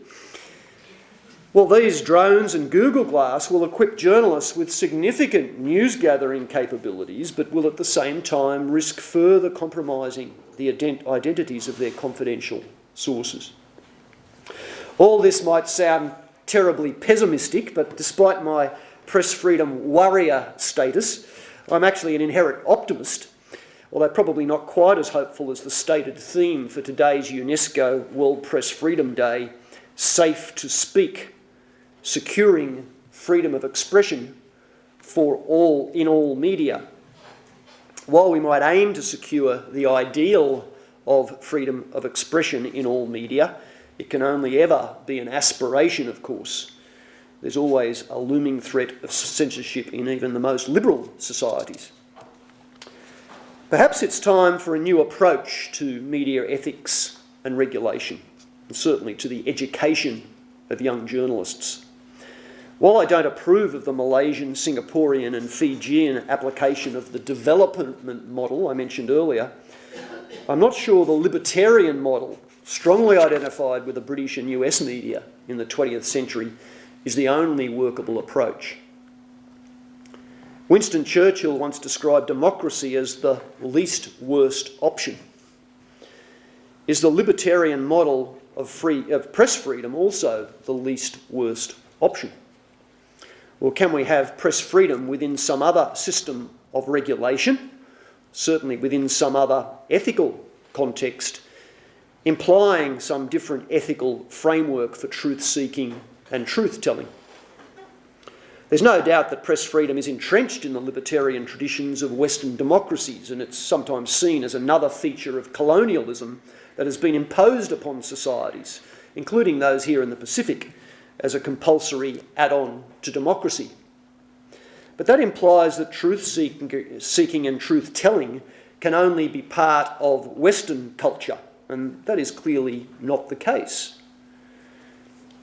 Well, these drones and Google Glass will equip journalists with significant news gathering capabilities, but will at the same time risk further compromising the identities of their confidential sources. All this might sound terribly pessimistic, but despite my press freedom warrior status, I'm actually an inherent optimist, although probably not quite as hopeful as the stated theme for today's UNESCO World Press Freedom Day, Safe to Speak, Securing Freedom of Expression for all in all media. While we might aim to secure the ideal of freedom of expression in all media, it can only ever be an aspiration, of course. There's always a looming threat of censorship in even the most liberal societies. Perhaps it's time for a new approach to media ethics and regulation, and certainly to the education of young journalists. While I don't approve of the Malaysian, Singaporean and Fijian application of the development model I mentioned earlier, I'm not sure the libertarian model, strongly identified with the British and US media in the 20th century, is the only workable approach. Winston Churchill once described democracy as the least worst option. Is the libertarian model of press freedom also the least worst option? Or can we have press freedom within some other system of regulation, certainly within some other ethical context, implying some different ethical framework for truth-seeking and truth-telling? There's no doubt that press freedom is entrenched in the libertarian traditions of Western democracies, and it's sometimes seen as another feature of colonialism that has been imposed upon societies, including those here in the Pacific, as a compulsory add-on to democracy. But that implies that truth-seeking and truth-telling can only be part of Western culture, and that is clearly not the case.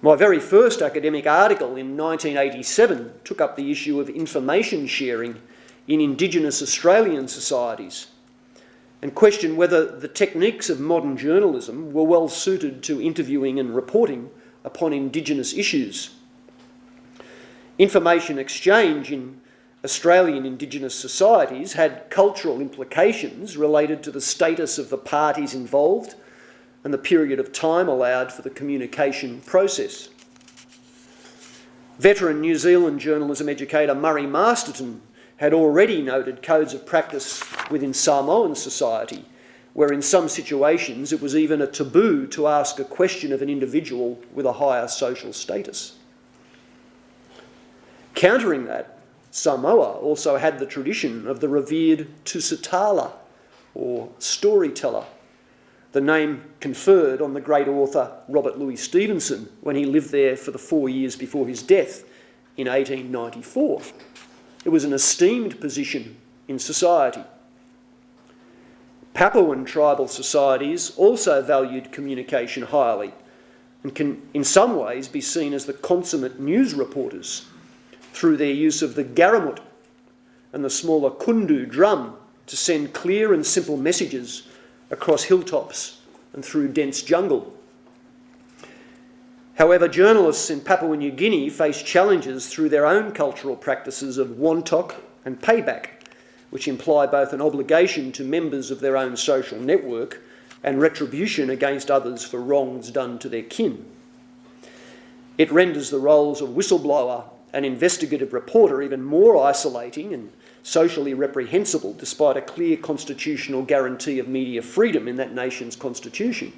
My very first academic article in 1987 took up the issue of information sharing in Indigenous Australian societies and questioned whether the techniques of modern journalism were well suited to interviewing and reporting upon Indigenous issues. Information exchange in Australian Indigenous societies had cultural implications related to the status of the parties involved, and the period of time allowed for the communication process. Veteran New Zealand journalism educator Murray Masterton had already noted codes of practice within Samoan society, where in some situations it was even a taboo to ask a question of an individual with a higher social status. Countering that, Samoa also had the tradition of the revered tusitala, or storyteller, the name conferred on the great author Robert Louis Stevenson when he lived there for the 4 years before his death in 1894. It was an esteemed position in society. Papuan tribal societies also valued communication highly and can in some ways be seen as the consummate news reporters through their use of the garamut and the smaller kundu drum to send clear and simple messages across hilltops and through dense jungle. However, journalists in Papua New Guinea face challenges through their own cultural practices of wontok and payback, which imply both an obligation to members of their own social network and retribution against others for wrongs done to their kin. It renders the roles of whistleblower and investigative reporter even more isolating and socially reprehensible, despite a clear constitutional guarantee of media freedom in that nation's constitution.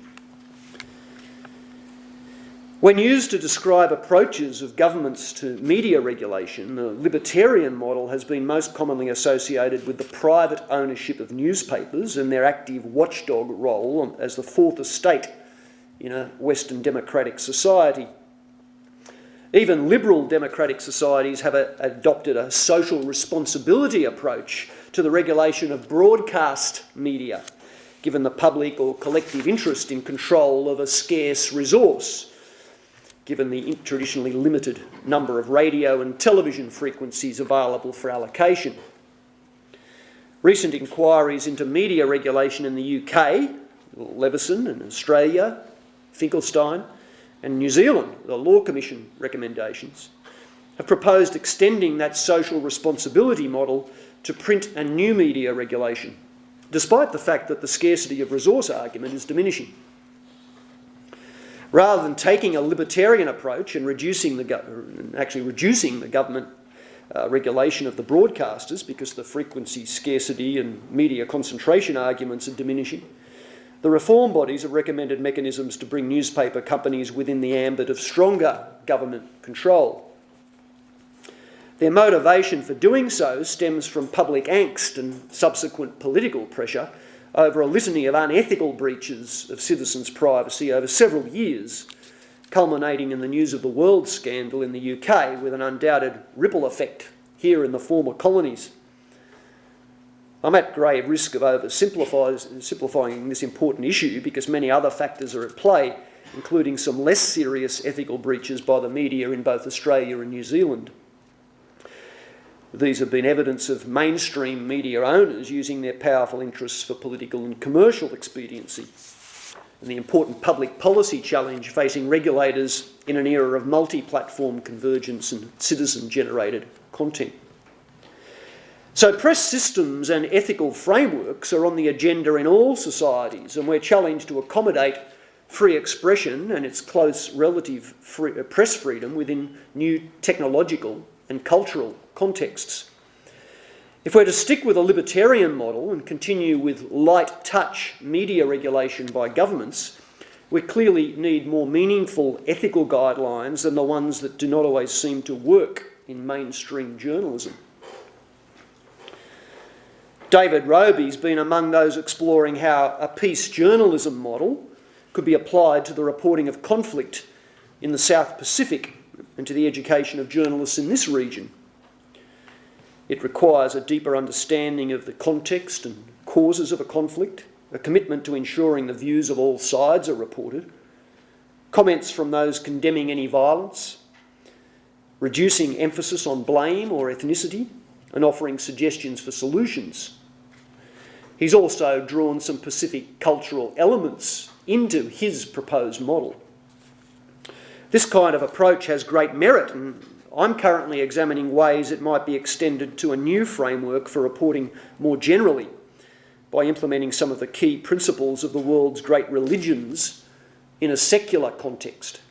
When used to describe approaches of governments to media regulation, the libertarian model has been most commonly associated with the private ownership of newspapers and their active watchdog role as the fourth estate in a Western democratic society. Even liberal democratic societies have adopted a social responsibility approach to the regulation of broadcast media, given the public or collective interest in control of a scarce resource, given the traditionally limited number of radio and television frequencies available for allocation. Recent inquiries into media regulation in the UK, Leveson in Australia, Finkelstein, and New Zealand, the Law Commission recommendations, have proposed extending that social responsibility model to print and new media regulation, despite the fact that the scarcity of resource argument is diminishing. Rather than taking a libertarian approach and reducing the government regulation of the broadcasters because the frequency, scarcity and media concentration arguments are diminishing, the reform bodies have recommended mechanisms to bring newspaper companies within the ambit of stronger government control. Their motivation for doing so stems from public angst and subsequent political pressure over a litany of unethical breaches of citizens' privacy over several years, culminating in the News of the World scandal in the UK with an undoubted ripple effect here in the former colonies. I'm at grave risk of oversimplifying this important issue because many other factors are at play, including some less serious ethical breaches by the media in both Australia and New Zealand. These have been evidence of mainstream media owners using their powerful interests for political and commercial expediency, and the important public policy challenge facing regulators in an era of multi-platform convergence and citizen-generated content. So press systems and ethical frameworks are on the agenda in all societies, and we're challenged to accommodate free expression and its close relative press freedom within new technological and cultural contexts. If we're to stick with a libertarian model and continue with light touch media regulation by governments, we clearly need more meaningful ethical guidelines than the ones that do not always seem to work in mainstream journalism. David Roby's been among those exploring how a peace journalism model could be applied to the reporting of conflict in the South Pacific and to the education of journalists in this region. It requires a deeper understanding of the context and causes of a conflict, a commitment to ensuring the views of all sides are reported, comments from those condemning any violence, reducing emphasis on blame or ethnicity, and offering suggestions for solutions. He's also drawn some Pacific cultural elements into his proposed model. This kind of approach has great merit, and I'm currently examining ways it might be extended to a new framework for reporting more generally, by implementing some of the key principles of the world's great religions in a secular context.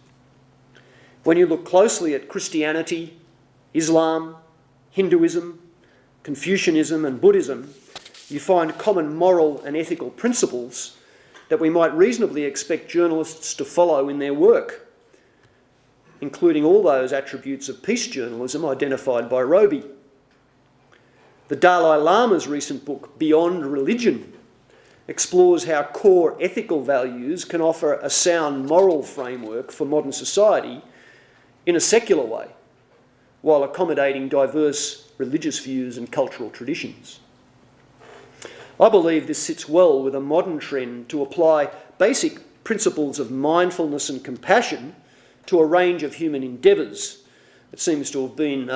When you look closely at Christianity, Islam, Hinduism, Confucianism and Buddhism, you find common moral and ethical principles that we might reasonably expect journalists to follow in their work, including all those attributes of peace journalism identified by Roby. The Dalai Lama's recent book, Beyond Religion, explores how core ethical values can offer a sound moral framework for modern society in a secular way, while accommodating diverse religious views and cultural traditions. I believe this sits well with a modern trend to apply basic principles of mindfulness and compassion to a range of human endeavours. It seems to have been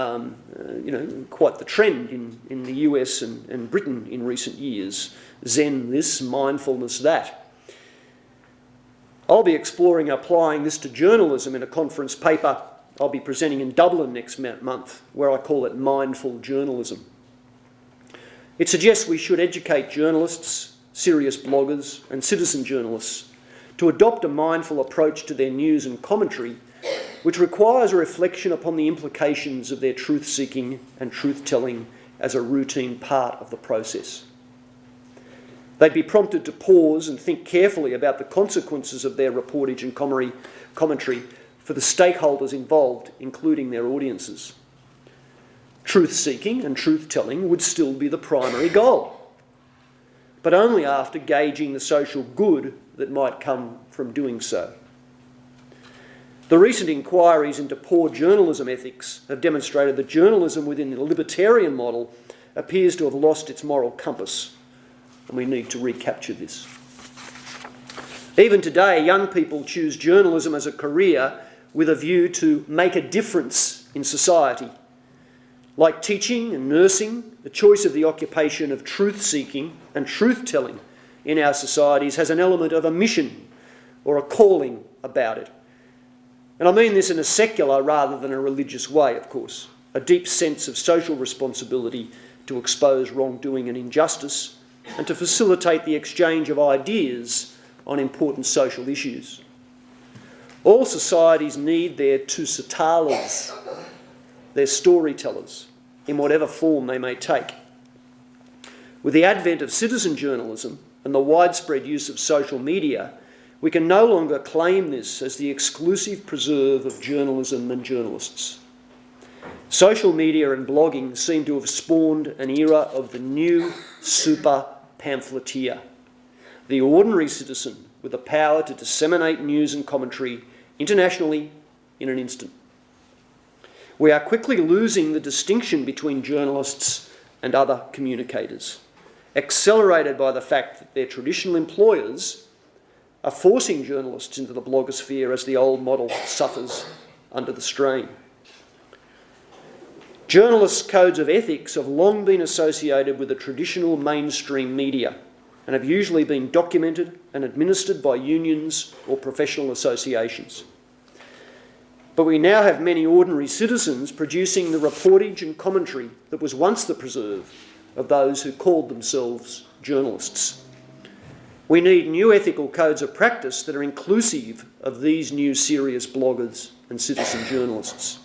quite the trend in the US and Britain in recent years. Zen this, mindfulness that. I'll be exploring applying this to journalism in a conference paper I'll be presenting in Dublin next month, where I call it mindful journalism. It suggests we should educate journalists, serious bloggers and citizen journalists to adopt a mindful approach to their news and commentary, which requires a reflection upon the implications of their truth-seeking and truth-telling as a routine part of the process. They'd be prompted to pause and think carefully about the consequences of their reportage and commentary for the stakeholders involved, including their audiences. Truth-seeking and truth-telling would still be the primary goal, but only after gauging the social good that might come from doing so. The recent inquiries into poor journalism ethics have demonstrated that journalism within the libertarian model appears to have lost its moral compass, and we need to recapture this. Even today, young people choose journalism as a career with a view to make a difference in society. Like teaching and nursing, the choice of the occupation of truth-seeking and truth-telling in our societies has an element of a mission or a calling about it. And I mean this in a secular rather than a religious way, of course. A deep sense of social responsibility to expose wrongdoing and injustice and to facilitate the exchange of ideas on important social issues. All societies need their tusitalas, their storytellers, in whatever form they may take. With the advent of citizen journalism and the widespread use of social media, we can no longer claim this as the exclusive preserve of journalism and journalists. Social media and blogging seem to have spawned an era of the new super pamphleteer, the ordinary citizen with the power to disseminate news and commentary internationally in an instant. We are quickly losing the distinction between journalists and other communicators, accelerated by the fact that their traditional employers are forcing journalists into the blogosphere as the old model suffers under the strain. Journalists' codes of ethics have long been associated with the traditional mainstream media and have usually been documented and administered by unions or professional associations. But we now have many ordinary citizens producing the reportage and commentary that was once the preserve of those who called themselves journalists. We need new ethical codes of practice that are inclusive of these new serious bloggers and citizen journalists.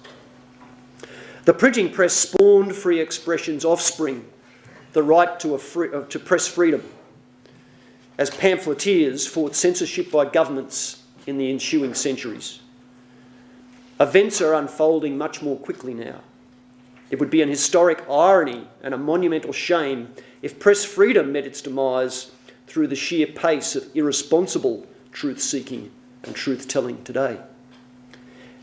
The printing press spawned free expression's offspring, the right to press freedom, as pamphleteers fought censorship by governments in the ensuing centuries. Events are unfolding much more quickly now. It would be an historic irony and a monumental shame if press freedom met its demise through the sheer pace of irresponsible truth-seeking and truth-telling today.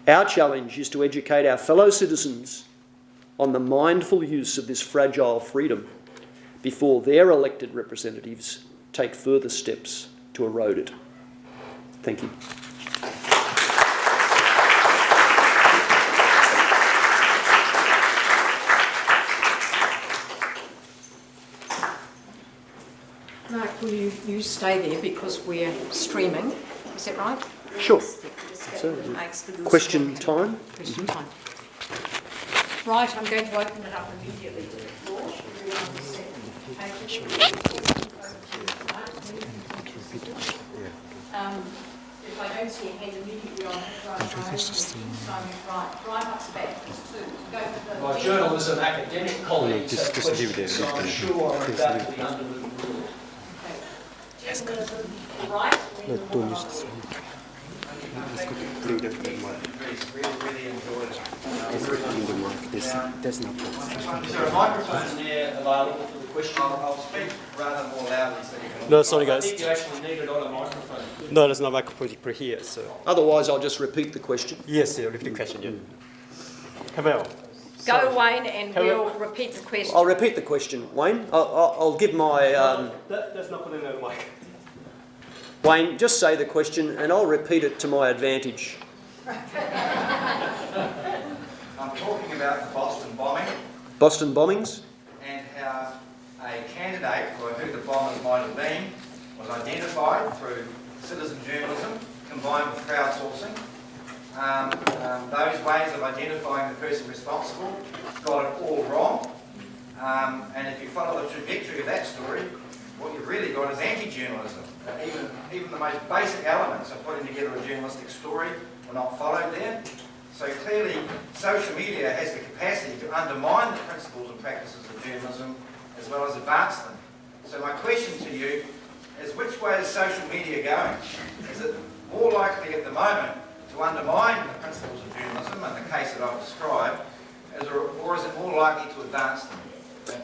Our challenge is to educate our fellow citizens on the mindful use of this fragile freedom before their elected representatives take further steps to erode it. Thank you. Mark, will you stay there because we're streaming? Is that right? Sure. So, question time. Question time. Right, I'm going to open it up immediately to the floor. If I don't see a hand immediately, I'll have to right up the back. Go for the My journalism academic colleagues have questions, so I'm sure I'm about to be under the rule. Journalism, right. Really enjoyed it. Is there a microphone there available for the question? I'll speak rather more loudly so you can... No, sorry I guys. think you actually need it on a microphone. No, there's no microphone per here, so. Otherwise, I'll just repeat the question. Yes, yeah, repeat the question, yeah. Camille. Go, Wayne, and we'll repeat the question. I'll repeat the question, Wayne. I'll give my... That's not putting on the mic. Wayne, just say the question and I'll repeat it to my advantage. I'm talking about the Boston bombing Boston bombings? and how a candidate, or who the bombers might have been, was identified through citizen journalism combined with crowdsourcing. Those ways of identifying the person responsible got it all wrong. And if you follow the trajectory of that story, what you've really got is anti-journalism. Even the most basic elements of putting together a journalistic story were not followed there. So clearly, social media has the capacity to undermine the principles and practices of journalism as well as advance them. So my question to you is, which way is social media going? Is it more likely at the moment to undermine the principles of journalism in the case that I've described, or is it more likely to advance them?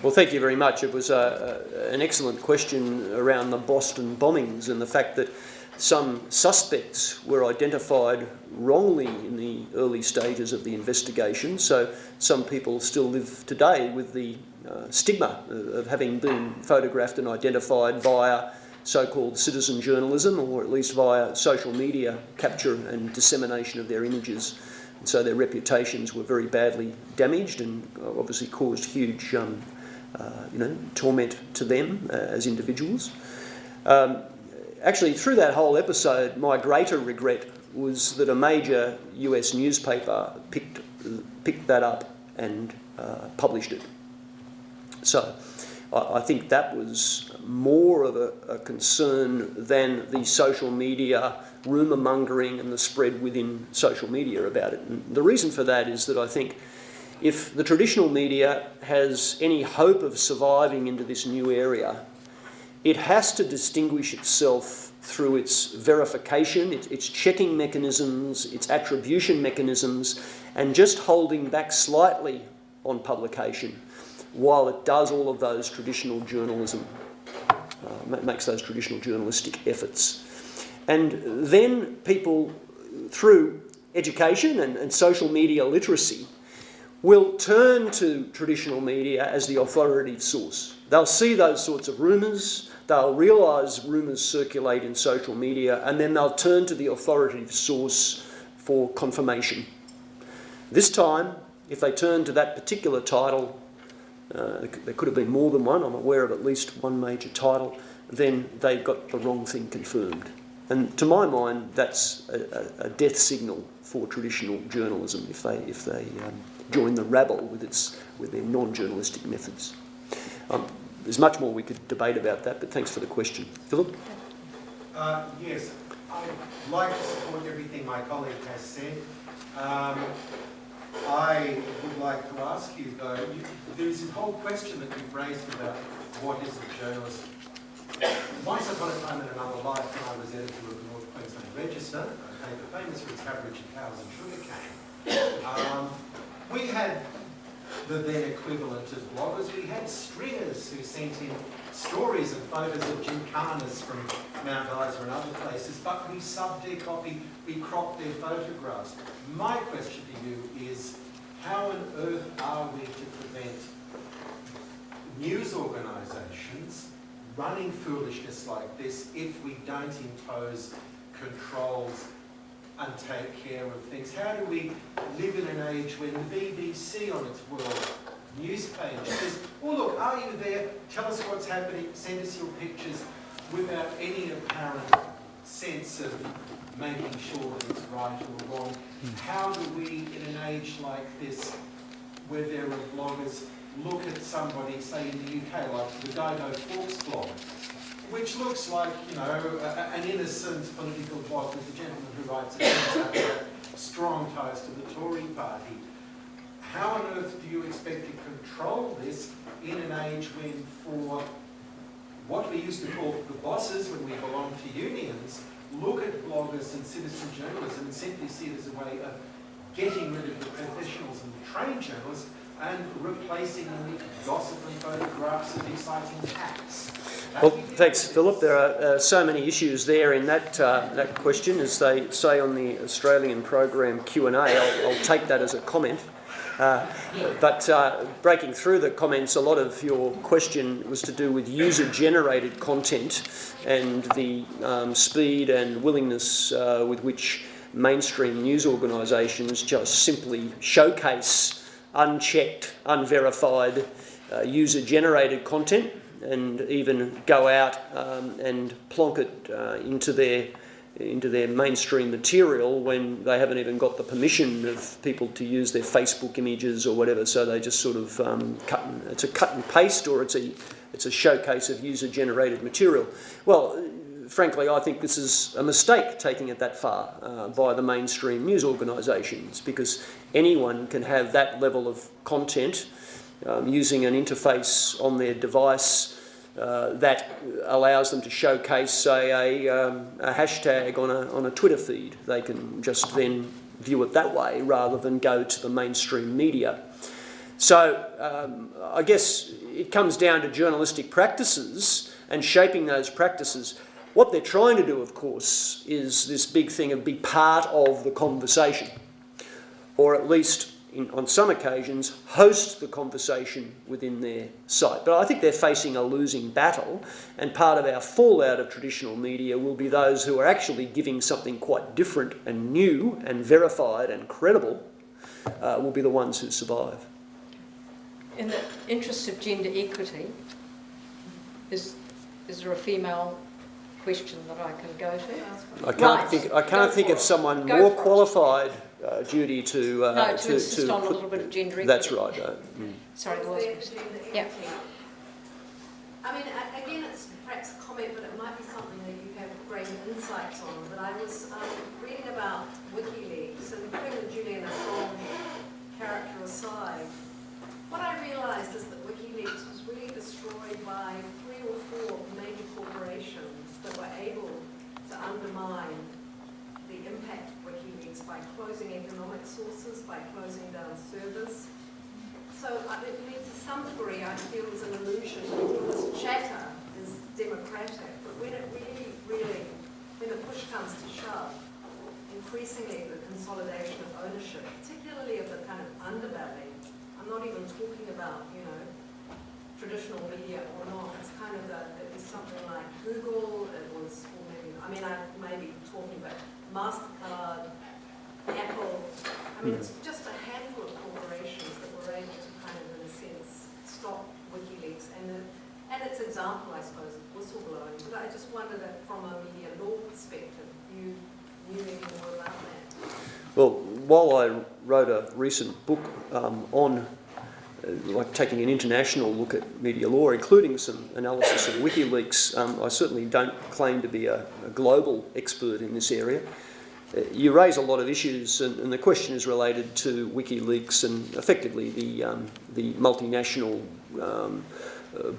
Well, thank you very much. It was an excellent question around the Boston bombings and the fact that some suspects were identified wrongly in the early stages of the investigation. So some people still live today with the stigma of having been photographed and identified via so-called citizen journalism, or at least via social media capture and dissemination of their images. And so their reputations were very badly damaged and obviously caused huge torment to them as individuals. Actually, through that whole episode, my greater regret was that a major US newspaper picked that up and published it. So I think that was more of a concern than the social media rumour mongering and the spread within social media about it. And the reason for that is that I think if the traditional media has any hope of surviving into this new area, it has to distinguish itself through its verification, its checking mechanisms, its attribution mechanisms, and just holding back slightly on publication while it does all of those traditional journalism, makes those traditional journalistic efforts. And then people, through education and social media literacy, will turn to traditional media as the authoritative source. They'll see those sorts of rumours, they'll realise rumours circulate in social media, and then they'll turn to the authoritative source for confirmation. This time, if they turn to that particular title, there could have been more than one, I'm aware of at least one major title, then they got the wrong thing confirmed. And to my mind, that's a death signal for traditional journalism if they join the rabble with their non-journalistic methods. There's much more we could debate about that, but thanks for the question. Philip? Yes, I'd like to support everything my colleague has said. I would like to ask you, though, there's a whole question that you've raised about what is a journalist. Once upon a time in another life, when I was editor of the North Queensland Register, a paper famous for its coverage of cows and sugarcane, we had the then equivalent of bloggers. We had stringers who sent in stories and photos of gymkhanas from Mount Isa and other places, but we subbed their copy, we cropped their photographs. My question to you is, how on earth are we to prevent news organisations running foolishness like this if we don't impose controls and take care of things? How do we live in an age when the BBC on its world news page says, oh look, are you there? Tell us what's happening, send us your pictures, without any apparent sense of making sure that it's right or wrong? How do we, in an age like this, where there are bloggers look at somebody, say in the UK, like the Dido Forks blog, which looks like, you know, an innocent political blog with a gentleman who writes about strong ties to the Tory party. How on earth do you expect to control this in an age when, for what we used to call the bosses when we belonged to unions, look at bloggers and citizen journalism and simply see it as a way of getting rid of the professionals and the trained journalists and replacing them with gossip and photographs of exciting acts? Well, thanks, Philip. There are so many issues there in that question, as they say on the Australian program Q&A. I'll take that as a comment. But breaking through the comments, a lot of your question was to do with user-generated content and the speed and willingness with which mainstream news organisations just simply showcase unchecked, unverified user-generated content, and even go out and plonk it into their mainstream material when they haven't even got the permission of people to use their Facebook images or whatever. So they just sort of it's a cut and paste, or it's a showcase of user-generated material. Well, frankly, I think this is a mistake taking it that far by the mainstream news organisations, because anyone can have that level of content using an interface on their device that allows them to showcase, say, a hashtag on a Twitter feed. They can just then view it that way rather than go to the mainstream media. So I guess it comes down to journalistic practices and shaping those practices. What they're trying to do, of course, is this big thing of be part of the conversation, or at least on some occasions, host the conversation within their site. But I think they're facing a losing battle, and part of our fallout of traditional media will be those who are actually giving something quite different and new and verified and credible will be the ones who survive. In the interest of gender equity, is there a female question that I can go to? I can't think of someone more qualified, Judy, to insist on a little bit of gender equity. That's right. Sorry, there was a question. Yeah. I mean, again, it's perhaps a comment, but it might be something that you have greater insights on. But I was reading about WikiLeaks, and putting the Julian Assange character aside, what I realised is that WikiLeaks was really destroyed by 3 or 4 major corporations that were able to undermine the impact of WikiLeaks by closing economic sources, by closing down servers. So I mean, to some degree, I feel there's an illusion that all this chatter is democratic, but when it really, when the push comes to shove, increasingly the consolidation of ownership, particularly of the kind of underbelly, I'm not even talking about, you know, traditional media or not, it's kind of it was something like Google, it was, or maybe, I mean, I may be talking about MasterCard, Apple, I mean, it's just a handful of corporations that were able to kind of, in a sense, stop WikiLeaks, and its example, I suppose, of whistleblowing. But I just wonder that from a media law perspective, you knew any more about that. Well, while I wrote a recent book on like taking an international look at media law, including some analysis of WikiLeaks, I certainly don't claim to be a global expert in this area. You raise a lot of issues, and the question is related to WikiLeaks and effectively the multinational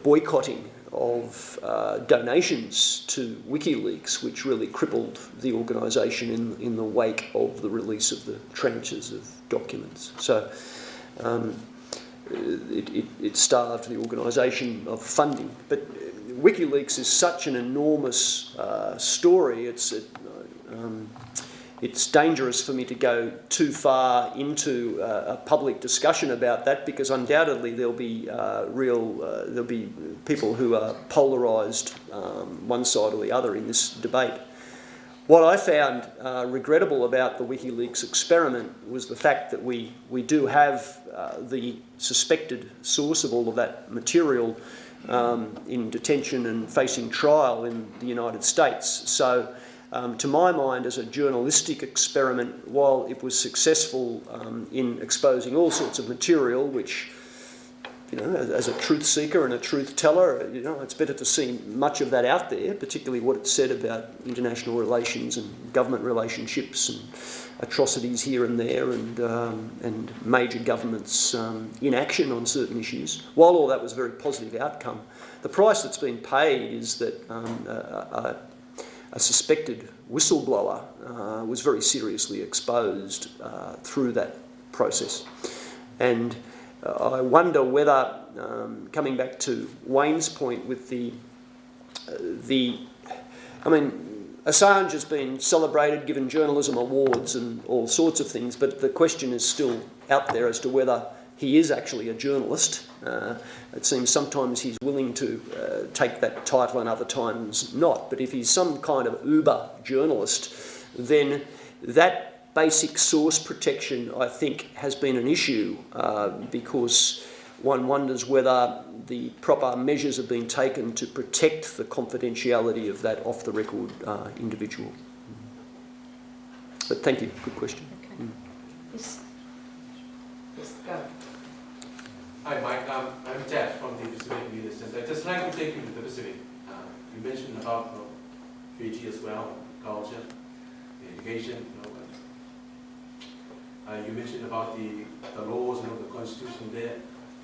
boycotting of donations to WikiLeaks, which really crippled the organisation in the wake of the release of the tranches of documents. So it starved the organisation of funding. But WikiLeaks is such an enormous story, it's dangerous for me to go too far into a public discussion about that, because undoubtedly there'll be people who are polarised one side or the other in this debate. What I found regrettable about the WikiLeaks experiment was the fact that we do have the suspected source of all of that material in detention and facing trial in the United States. So to my mind, as a journalistic experiment, while it was successful in exposing all sorts of material, which, you know, as a truth seeker and a truth teller, you know, it's better to see much of that out there, particularly what it said about international relations and government relationships and atrocities here and there, and major governments' inaction on certain issues. While all that was a very positive outcome, the price that's been paid is that a suspected whistleblower was very seriously exposed through that process. And I wonder whether, coming back to Wayne's point with I mean, Assange has been celebrated, given journalism awards and all sorts of things, but the question is still out there as to whether he is actually a journalist. It seems sometimes he's willing to take that title and other times not. But if he's some kind of uber journalist, then that basic source protection, I think, has been an issue because one wonders whether the proper measures have been taken to protect the confidentiality of that off-the-record individual. But thank you, good question. Okay. Yes. Yes, go. Hi, Mike. I'm Jeff from the Pacific Media Center. I'd just like to take you to the Pacific. You mentioned about Fiji as well, culture, the education. You mentioned about the laws and the constitution there.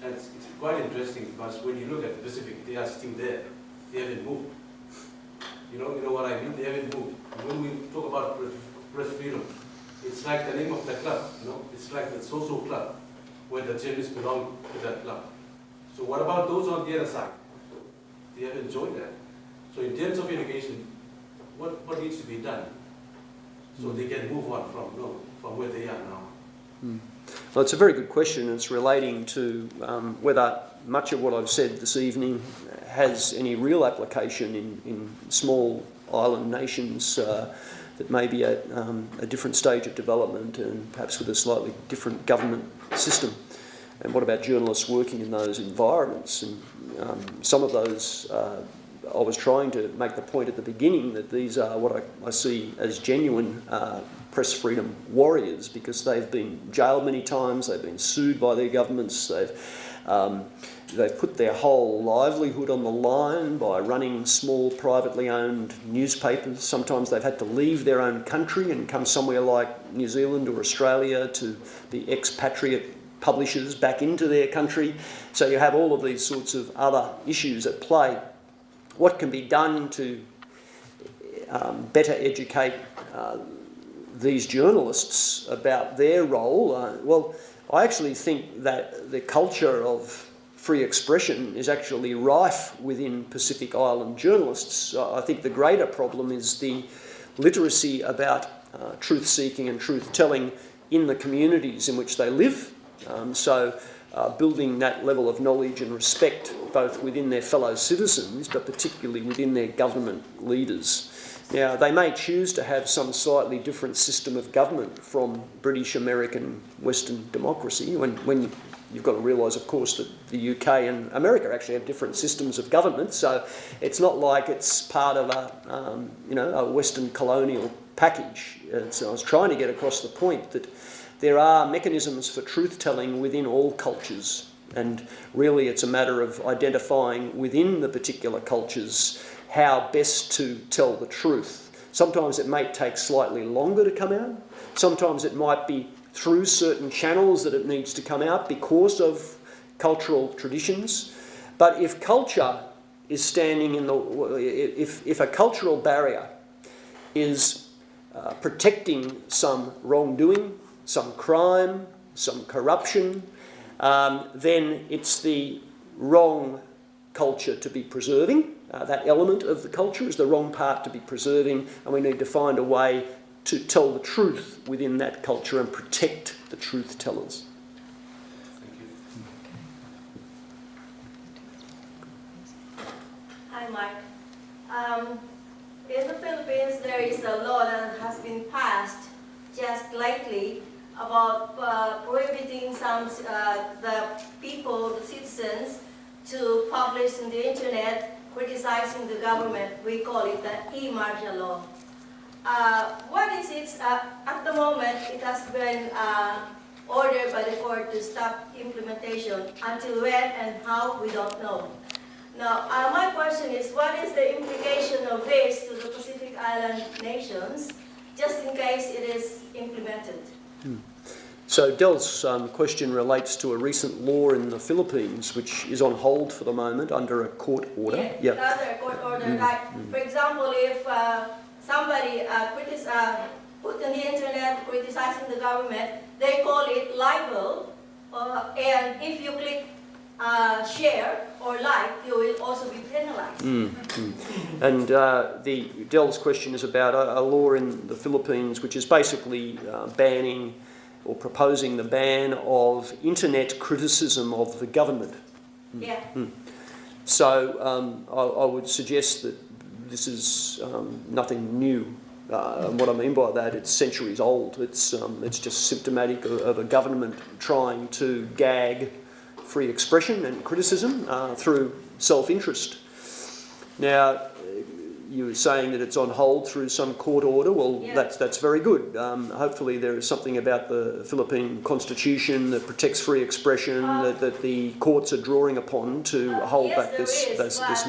It's quite interesting because when you look at the Pacific, they are still there. They haven't moved. You know what I mean? They haven't moved. When we talk about press freedom, it's like the name of the club. It's like the social club where the journalists belong to that club. So what about those on the other side? They haven't joined that. So in terms of education, what needs to be done so they can move on from where they are now? Well, it's a very good question. It's relating to whether much of what I've said this evening has any real application in small island nations that may be at a different stage of development and perhaps with a slightly different government system. And what about journalists working in those environments? And some of those, I was trying to make the point at the beginning that these are what I see as genuine press freedom warriors, because they've been jailed many times, they've been sued by their governments, they've put their whole livelihood on the line by running small privately owned newspapers. Sometimes they've had to leave their own country and come somewhere like New Zealand or Australia to be expatriate publishers back into their country. So you have all of these sorts of other issues at play. What can be done to better educate these journalists about their role? Well, I actually think that the culture of free expression is actually rife within Pacific Island journalists. I think the greater problem is the literacy about truth-seeking and truth-telling in the communities in which they live. Building that level of knowledge and respect both within their fellow citizens, but particularly within their government leaders. Now, they may choose to have some slightly different system of government from British, American, Western democracy, when you've got to realise, of course, that the UK and America actually have different systems of government, so it's not like it's part of a Western colonial package. So I was trying to get across the point that there are mechanisms for truth-telling within all cultures, and really it's a matter of identifying within the particular cultures how best to tell the truth. Sometimes it may take slightly longer to come out. Sometimes it might be through certain channels that it needs to come out because of cultural traditions. But if culture is standing in if a cultural barrier is protecting some wrongdoing, some crime, some corruption, then it's the wrong culture to be preserving. That element of the culture is the wrong part to be preserving, and we need to find a way to tell the truth within that culture and protect the truth tellers. Thank you. Hi, Mike. In the Philippines, there is a law that has been passed just lately about prohibiting the people, the citizens, to publish on the internet criticizing the government. We call it the e-martial law. what is it, at the moment it has been ordered by the court to stop implementation. Until when and how, we don't know. Now, my question is, what is the implication of this to the Pacific Island nations, just in case it is implemented? So Del's question relates to a recent law in the Philippines, which is on hold for the moment under a court order. Yeah, under a court order. Like, for example, if somebody put on the internet criticizing the government, they call it libel, and if you click share or like, you will also be penalized. And Del's question is about a law in the Philippines which is basically banning or proposing the ban of internet criticism of the government. Yeah. So I would suggest that this is nothing new. And what I mean by that, it's centuries old. It's just symptomatic of a government trying to gag free expression and criticism through self-interest. Now, you were saying that it's on hold through some court order. Well, yeah. that's very good. Hopefully there is something about the Philippine constitution that protects free expression that the courts are drawing upon to hold back this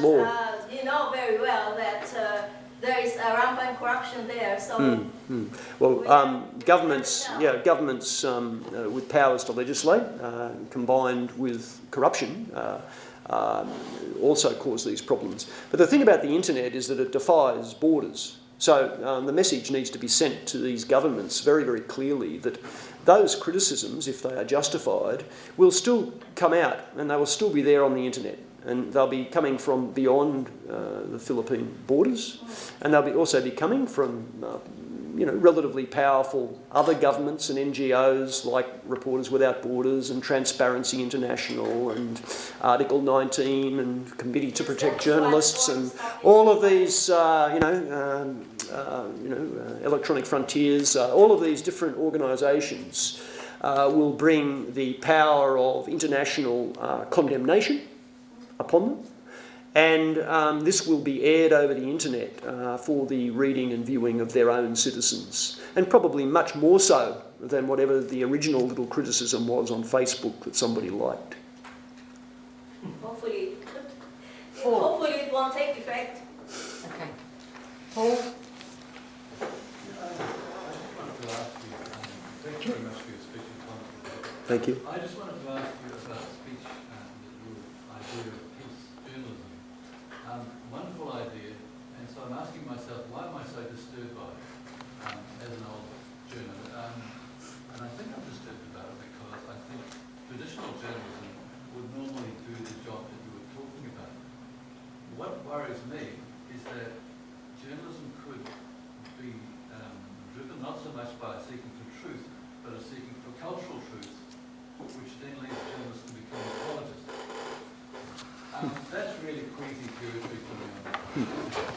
law. You know very well that there is a rampant corruption there. So Well, governments with powers to legislate, combined with corruption, also cause these problems. But the thing about the internet is that it defies borders. So the message needs to be sent to these governments very, very clearly that those criticisms, if they are justified, will still come out and they will still be there on the internet. And they'll be coming from beyond the Philippine borders, and they'll also be coming from relatively powerful other governments and NGOs like Reporters Without Borders and Transparency International and Article 19 and Committee to Protect Journalists and all of these, Electronic Frontiers, all of these different organisations will bring the power of international condemnation upon them. And this will be aired over the internet for the reading and viewing of their own citizens, and probably much more so than whatever the original little criticism was on Facebook that somebody liked. hopefully it won't take effect. Okay. Paul? Thank you very much for your speech and comment. Thank you. I just wanted to ask you about the speech that your idea of peace journalism. Wonderful idea, and so I'm asking myself, why am I so disturbed by it as an old journalist? And I think I'm disturbed about it because I think traditional journalism would normally do the job that you were talking about. What worries me is that journalism could be driven not so much by seeking for truth, but a seeking for cultural truth, which then leads journalists to become apologists. That's really queasy territory for me.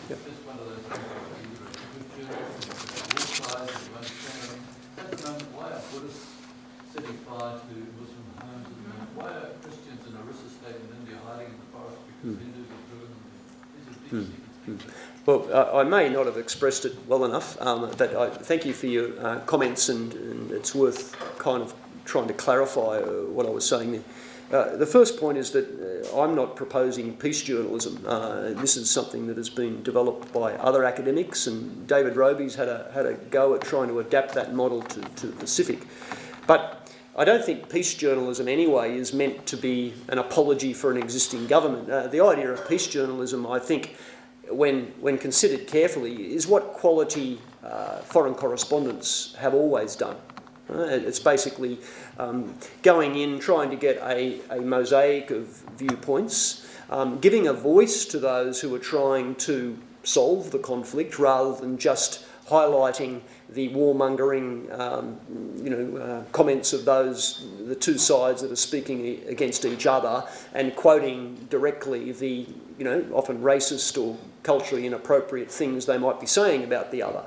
It's just one of those things where you're a good journalist, and your size, and you understand. At the moment, why are Buddhists setting fire to Muslim homes? And why are Christians in Orissa State in India hiding in the forest because Hindus have driven them? These are deep secrets. Well, I may not have expressed it well enough, but I thank you for your comments, and it's worth kind of trying to clarify what I was saying there. The first point is that I'm not proposing peace journalism. This is something that has been developed by other academics, and David Roby's had a go at trying to adapt that model to the Pacific. But I don't think peace journalism anyway is meant to be an apology for an existing government. The idea of peace journalism, I think, when considered carefully, is what quality foreign correspondents have always done. It's basically going in, trying to get a mosaic of viewpoints, giving a voice to those who are trying to solve the conflict rather than just highlighting the warmongering comments of the two sides that are speaking against each other, and quoting directly the often racist or culturally inappropriate things they might be saying about the other.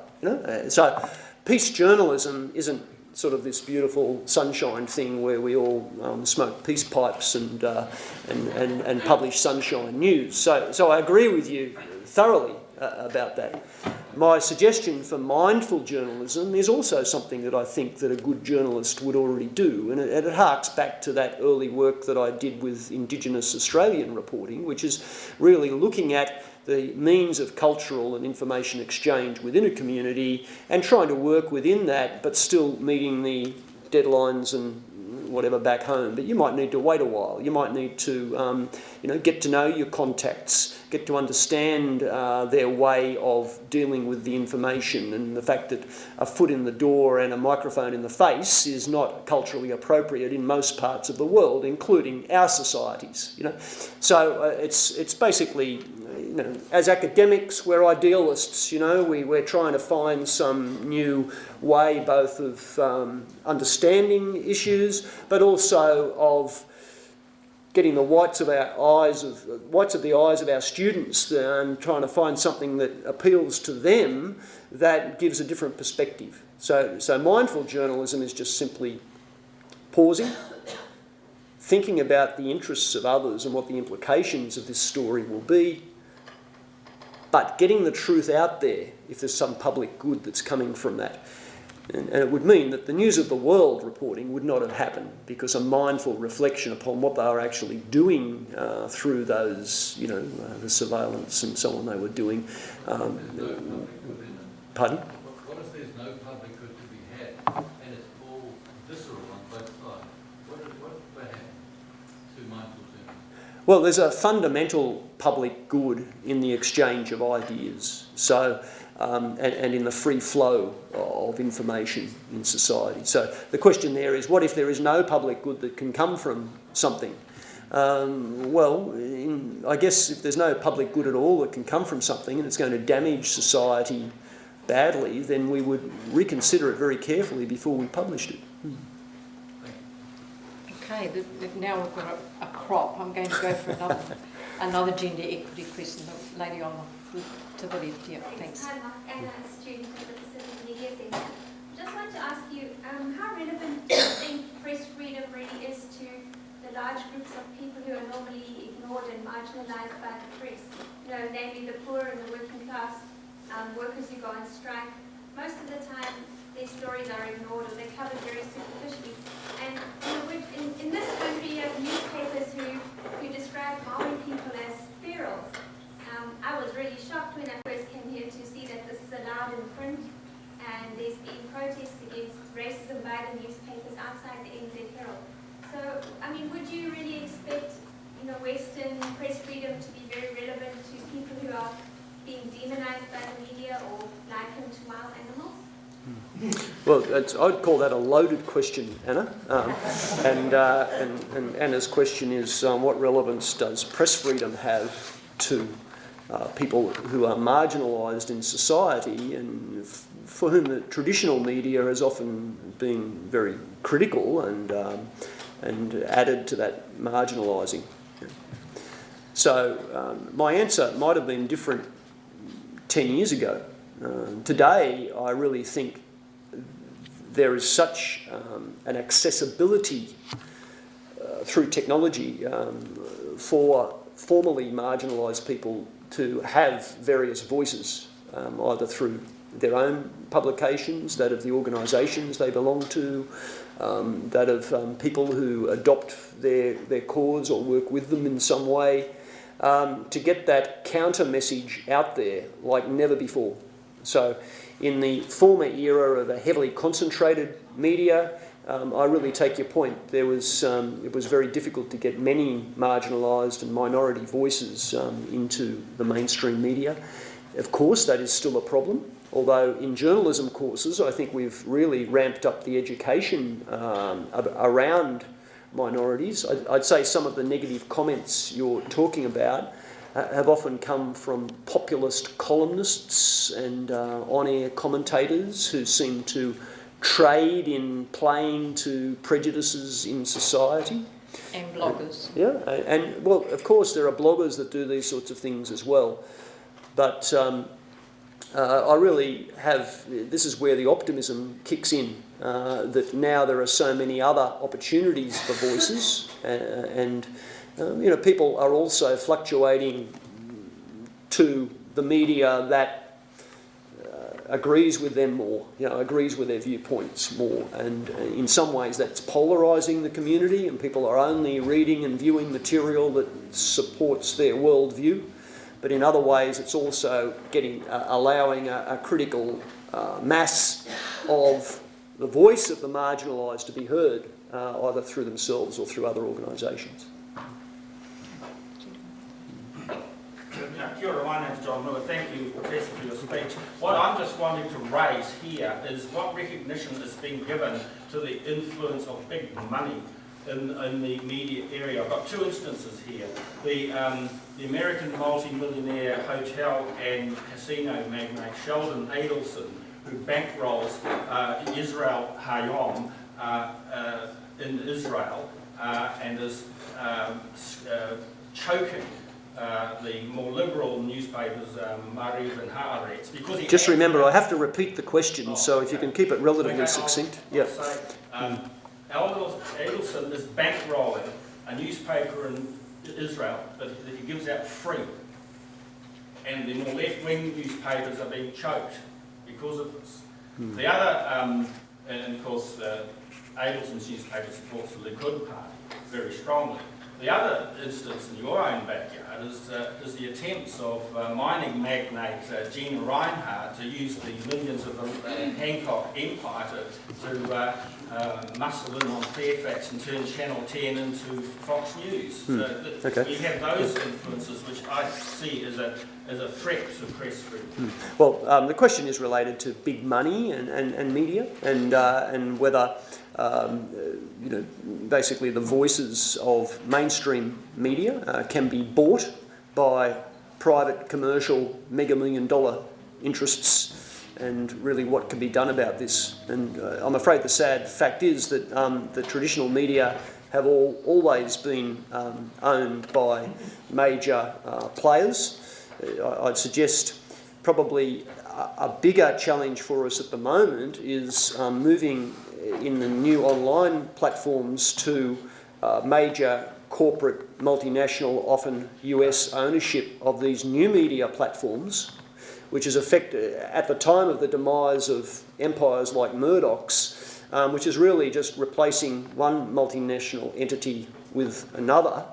So peace journalism isn't sort of this beautiful sunshine thing where we all smoke peace pipes and publish sunshine news. So I agree with you thoroughly about that. My suggestion for mindful journalism is also something that I think that a good journalist would already do, and it harks back to that early work that I did with Indigenous Australian reporting, which is really looking at the means of cultural and information exchange within a community and trying to work within that, but still meeting the deadlines and whatever back home. But you might need to wait a while. You might need to get to know your contacts, get to understand their way of dealing with the information, and the fact that a foot in the door and a microphone in the face is not culturally appropriate in most parts of the world, including our societies. So it's basically, as academics, we're idealists. We're trying to find some new way both of understanding issues, but also of getting the whites of the eyes of our students and trying to find something that appeals to them that gives a different perspective. So mindful journalism is just simply pausing, thinking about the interests of others and what the implications of this story will be, but getting the truth out there if there's some public good that's coming from that. And it would mean that the News of the World reporting would not have happened, because a mindful reflection upon what they were actually doing through those, the surveillance and so on they were doing. Pardon? What if there's no public good to be had and it's all visceral on both sides? What if that happens to mindful journalism? Well, there's a fundamental public good in the exchange of ideas. So. And in the free flow of information in society. So the question there is, what if there is no public good that can come from something? I guess if there's no public good at all that can come from something and it's going to damage society badly, then we would reconsider it very carefully before we published it. Okay, now we've got a crop. I'm going to go for another gender equity question. The lady on to the left, yeah, thanks. Hi, Mark. Anna, a student at the Pacific Media Centre. I just want to ask you, how relevant do you think press freedom really is to the large groups of people who are normally ignored and marginalised by the press? Namely the poor and the working class, workers who go on strike. Most of the time, their stories are ignored or they're covered very superficially. And in this country, you have newspapers who describe Maori people as feral. I was really shocked when I first came here to see that this is allowed in print, and there's been protests against racism by the newspapers outside the NZ Herald. So, would you really expect, Western press freedom to be very relevant to people who are being demonized by the media or likened to wild animals? Well, I'd call that a loaded question, Anna. And Anna's question is, what relevance does press freedom have to people who are marginalised in society and for whom the traditional media has often been very critical and added to that marginalising. So my answer might have been different 10 years ago. Today, I really think there is such an accessibility through technology for formerly marginalised people to have various voices, either through their own publications, that of the organisations they belong to, that of people who adopt their cause or work with them in some way, to get that counter message out there like never before. So in the former era of a heavily concentrated media, I really take your point. It was very difficult to get many marginalised and minority voices into the mainstream media. Of course, that is still a problem, although in journalism courses, I think we've really ramped up the education around minorities. I'd say some of the negative comments you're talking about have often come from populist columnists and on-air commentators who seem to trade in playing to prejudices in society. And bloggers. Yeah, and well, of course, there are bloggers that do these sorts of things as well. But I really have, this is where the optimism kicks in, that now there are so many other opportunities for voices, and people are also fluctuating to the media that agrees with them more, agrees with their viewpoints more. And in some ways that's polarising the community, and people are only reading and viewing material that supports their worldview. But in other ways it's also allowing a critical mass of the voice of the marginalised to be heard, either through themselves or through other organisations. Kia ora, my name's John Miller. Thank you, Professor, for your speech. What I'm just wanting to raise here is what recognition is being given to the influence of big money in the media area. I've got two instances here. The American multi-millionaire hotel and casino magnate Sheldon Adelson, who bankrolls Israel Hayom in Israel and is choking the more liberal newspapers, Mariv and Haaretz, because just remember, I have to repeat the question, so if you can keep it relatively succinct. Yeah. Adelson is bankrolling a newspaper in Israel that he gives out free, and the more left-wing newspapers are being choked because of this. The other, and of course, Adelson's newspaper supports the Likud party very strongly. The other instance in your own backyard is the attempts of mining magnate Gina Reinhardt to use the millions of the Hancock Empire to muscle in on Fairfax and turn Channel 10 into Fox News. So you have those influences, which I see as a threat to press freedom. Well, the question is related to big money and media, and whether basically the voices of mainstream media can be bought by private commercial mega-million-dollar interests, and really what can be done about this. And I'm afraid the sad fact is that the traditional media have always been owned by major players. I'd suggest probably a bigger challenge for us at the moment is moving in the new online platforms to major corporate, multinational, often US ownership of these new media platforms, which is at the time of the demise of empires like Murdoch's, which is really just replacing one multinational entity with another.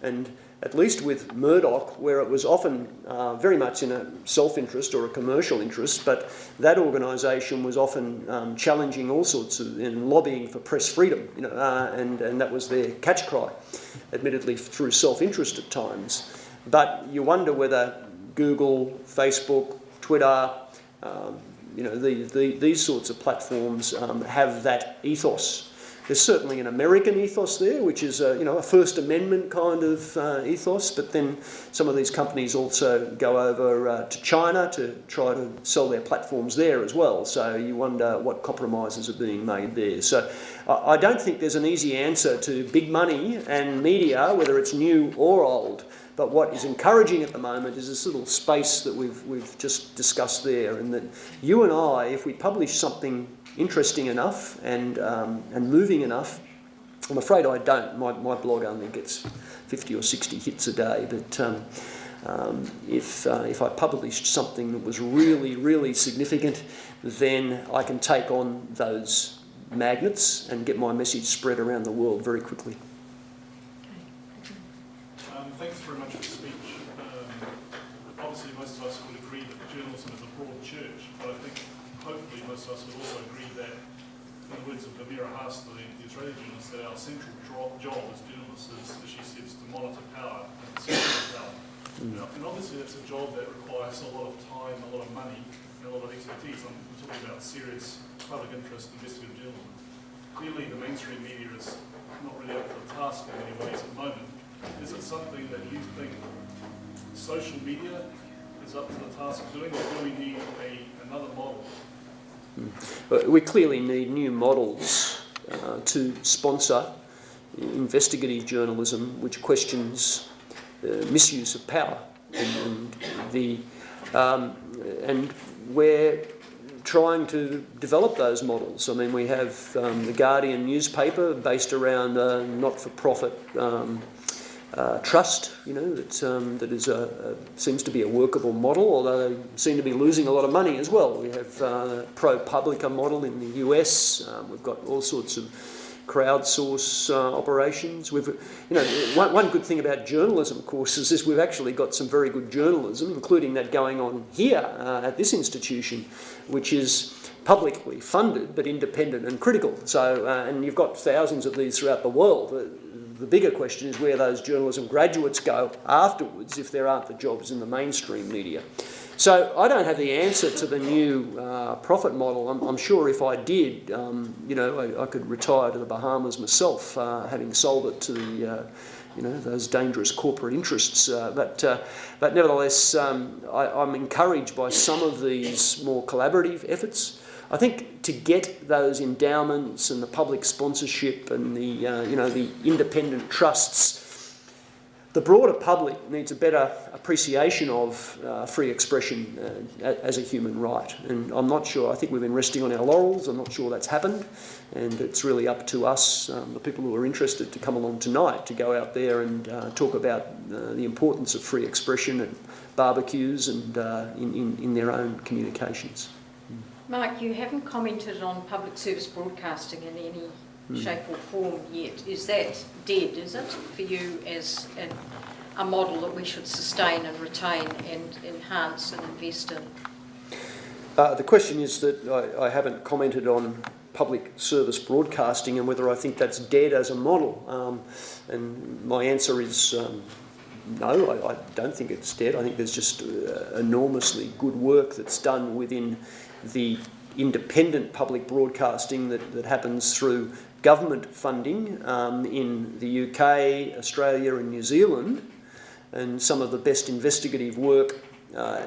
And at least with Murdoch, where it was often very much in a self-interest or a commercial interest, but that organisation was often challenging all sorts of, and lobbying for press freedom, and that was their catch cry, admittedly through self-interest at times. But you wonder whether Google, Facebook, Twitter, these sorts of platforms have that ethos. There's certainly an American ethos there, which is a First Amendment kind of ethos, but then some of these companies also go over to China to try to sell their platforms there as well. So you wonder what compromises are being made there. So I don't think there's an easy answer to big money and media, whether it's new or old. But what is encouraging at the moment is this little space that we've just discussed there, and that you and I, if we publish something interesting enough and moving enough, I'm afraid I don't. My blog only gets 50 or 60 hits a day, but if I published something that was really, really significant, then I can take on those magnets and get my message spread around the world very quickly. Thanks very much for the speech. Obviously most of us would agree that journalism is a broad church, but I think hopefully most of us would also agree that, in the words of Bamira Haas, the Australian journalist, that our central job as journalists is, as she says, to monitor power and censor power. And obviously that's a job that requires a lot of time, a lot of money, and a lot of expertise. I'm talking about serious public interest investigative journalism. Clearly the mainstream media is not really up to the task in many ways at the moment. Is it something that you think social media is up to the task of doing, or do we need another model? We clearly need new models to sponsor investigative journalism which questions misuse of power, and we're trying to develop those models. I mean, we have the Guardian newspaper based around a not-for-profit trust, that is seems to be a workable model, although they seem to be losing a lot of money as well. We have the pro-publica model in the US. We've got all sorts of crowdsource operations. One good thing about journalism courses is we've actually got some very good journalism, including that going on here at this institution, which is publicly funded but independent and critical. So, and you've got thousands of these throughout the world. The bigger question is where those journalism graduates go afterwards if there aren't the jobs in the mainstream media. So I don't have the answer to the new profit model. I'm sure if I did, I could retire to the Bahamas myself, having sold it to the, those dangerous corporate interests. But nevertheless, I'm encouraged by some of these more collaborative efforts. I think to get those endowments and the public sponsorship and the, the independent trusts, the broader public needs a better appreciation of free expression as a human right. And I'm not sure, I think we've been resting on our laurels. I'm not sure that's happened. And it's really up to us, the people who are interested, to come along tonight to go out there and talk about the importance of free expression and barbecues and in their own communications. Mark, you haven't commented on public service broadcasting in any shape or form yet. Is that dead, is it, for you as a model that we should sustain and retain and enhance and invest in? The question is that I haven't commented on public service broadcasting and whether I think that's dead as a model. And my answer is no, I don't think it's dead. I think there's just enormously good work that's done within the independent public broadcasting that happens through government funding in the UK, Australia and New Zealand, and some of the best investigative work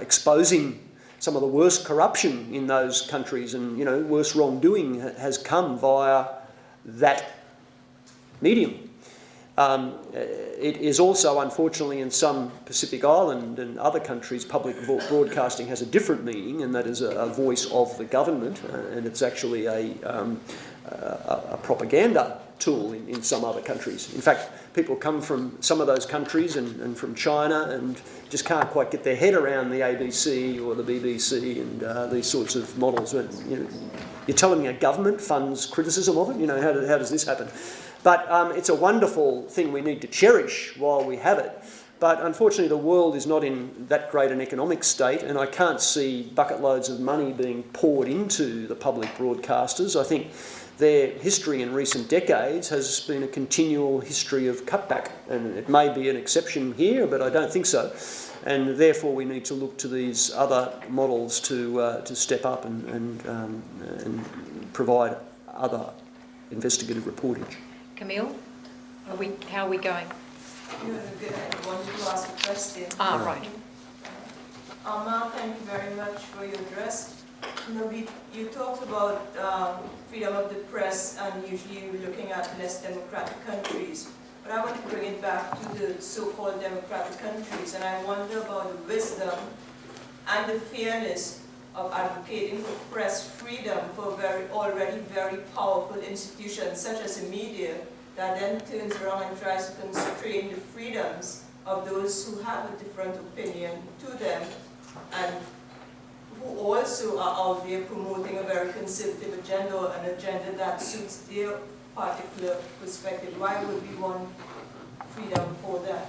exposing some of the worst corruption in those countries and worst wrongdoing has come via that medium. It is also, unfortunately, in some Pacific Island and other countries, public broadcasting has a different meaning, and that is a voice of the government, and it's actually a propaganda tool in some other countries. In fact, people come from some of those countries and from China and just can't quite get their head around the ABC or the BBC and these sorts of models. You're telling me a government funds criticism of it? How does this happen? But it's a wonderful thing we need to cherish while we have it. But unfortunately, the world is not in that great an economic state, and I can't see bucket loads of money being poured into the public broadcasters. I think their history in recent decades has been a continual history of cutback, and it may be an exception here, but I don't think so. And therefore, we need to look to these other models to step up and provide other investigative reportage. Camille, how are we going? You're good. I wanted to ask a question. Right. Mark, thank you very much for your address. You talked about freedom of the press and usually you're looking at less democratic countries. But I want to bring it back to the so-called democratic countries, and I wonder about the wisdom and the fairness of advocating for press freedom for already very powerful institutions such as the media that then turns around and tries to constrain the freedoms of those who have a different opinion to them and who also are out there promoting a very conservative agenda or an agenda that suits their particular perspective. Why would we want freedom for that?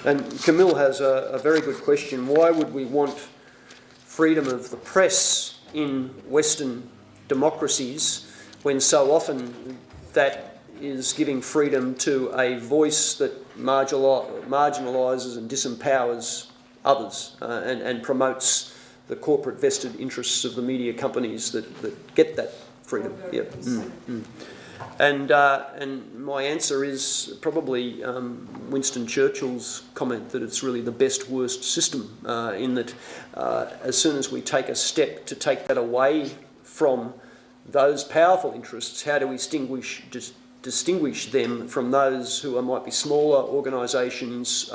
And Camille has a very good question. Why would we want freedom of the press in Western democracies when so often that is giving freedom to a voice that marginalises and disempowers others and promotes the corporate vested interests of the media companies that get that freedom? Yep. And my answer is probably Winston Churchill's comment that it's really the best worst system in that as soon as we take a step to take that away from those powerful interests, how do we distinguish them from those who might be smaller organisations,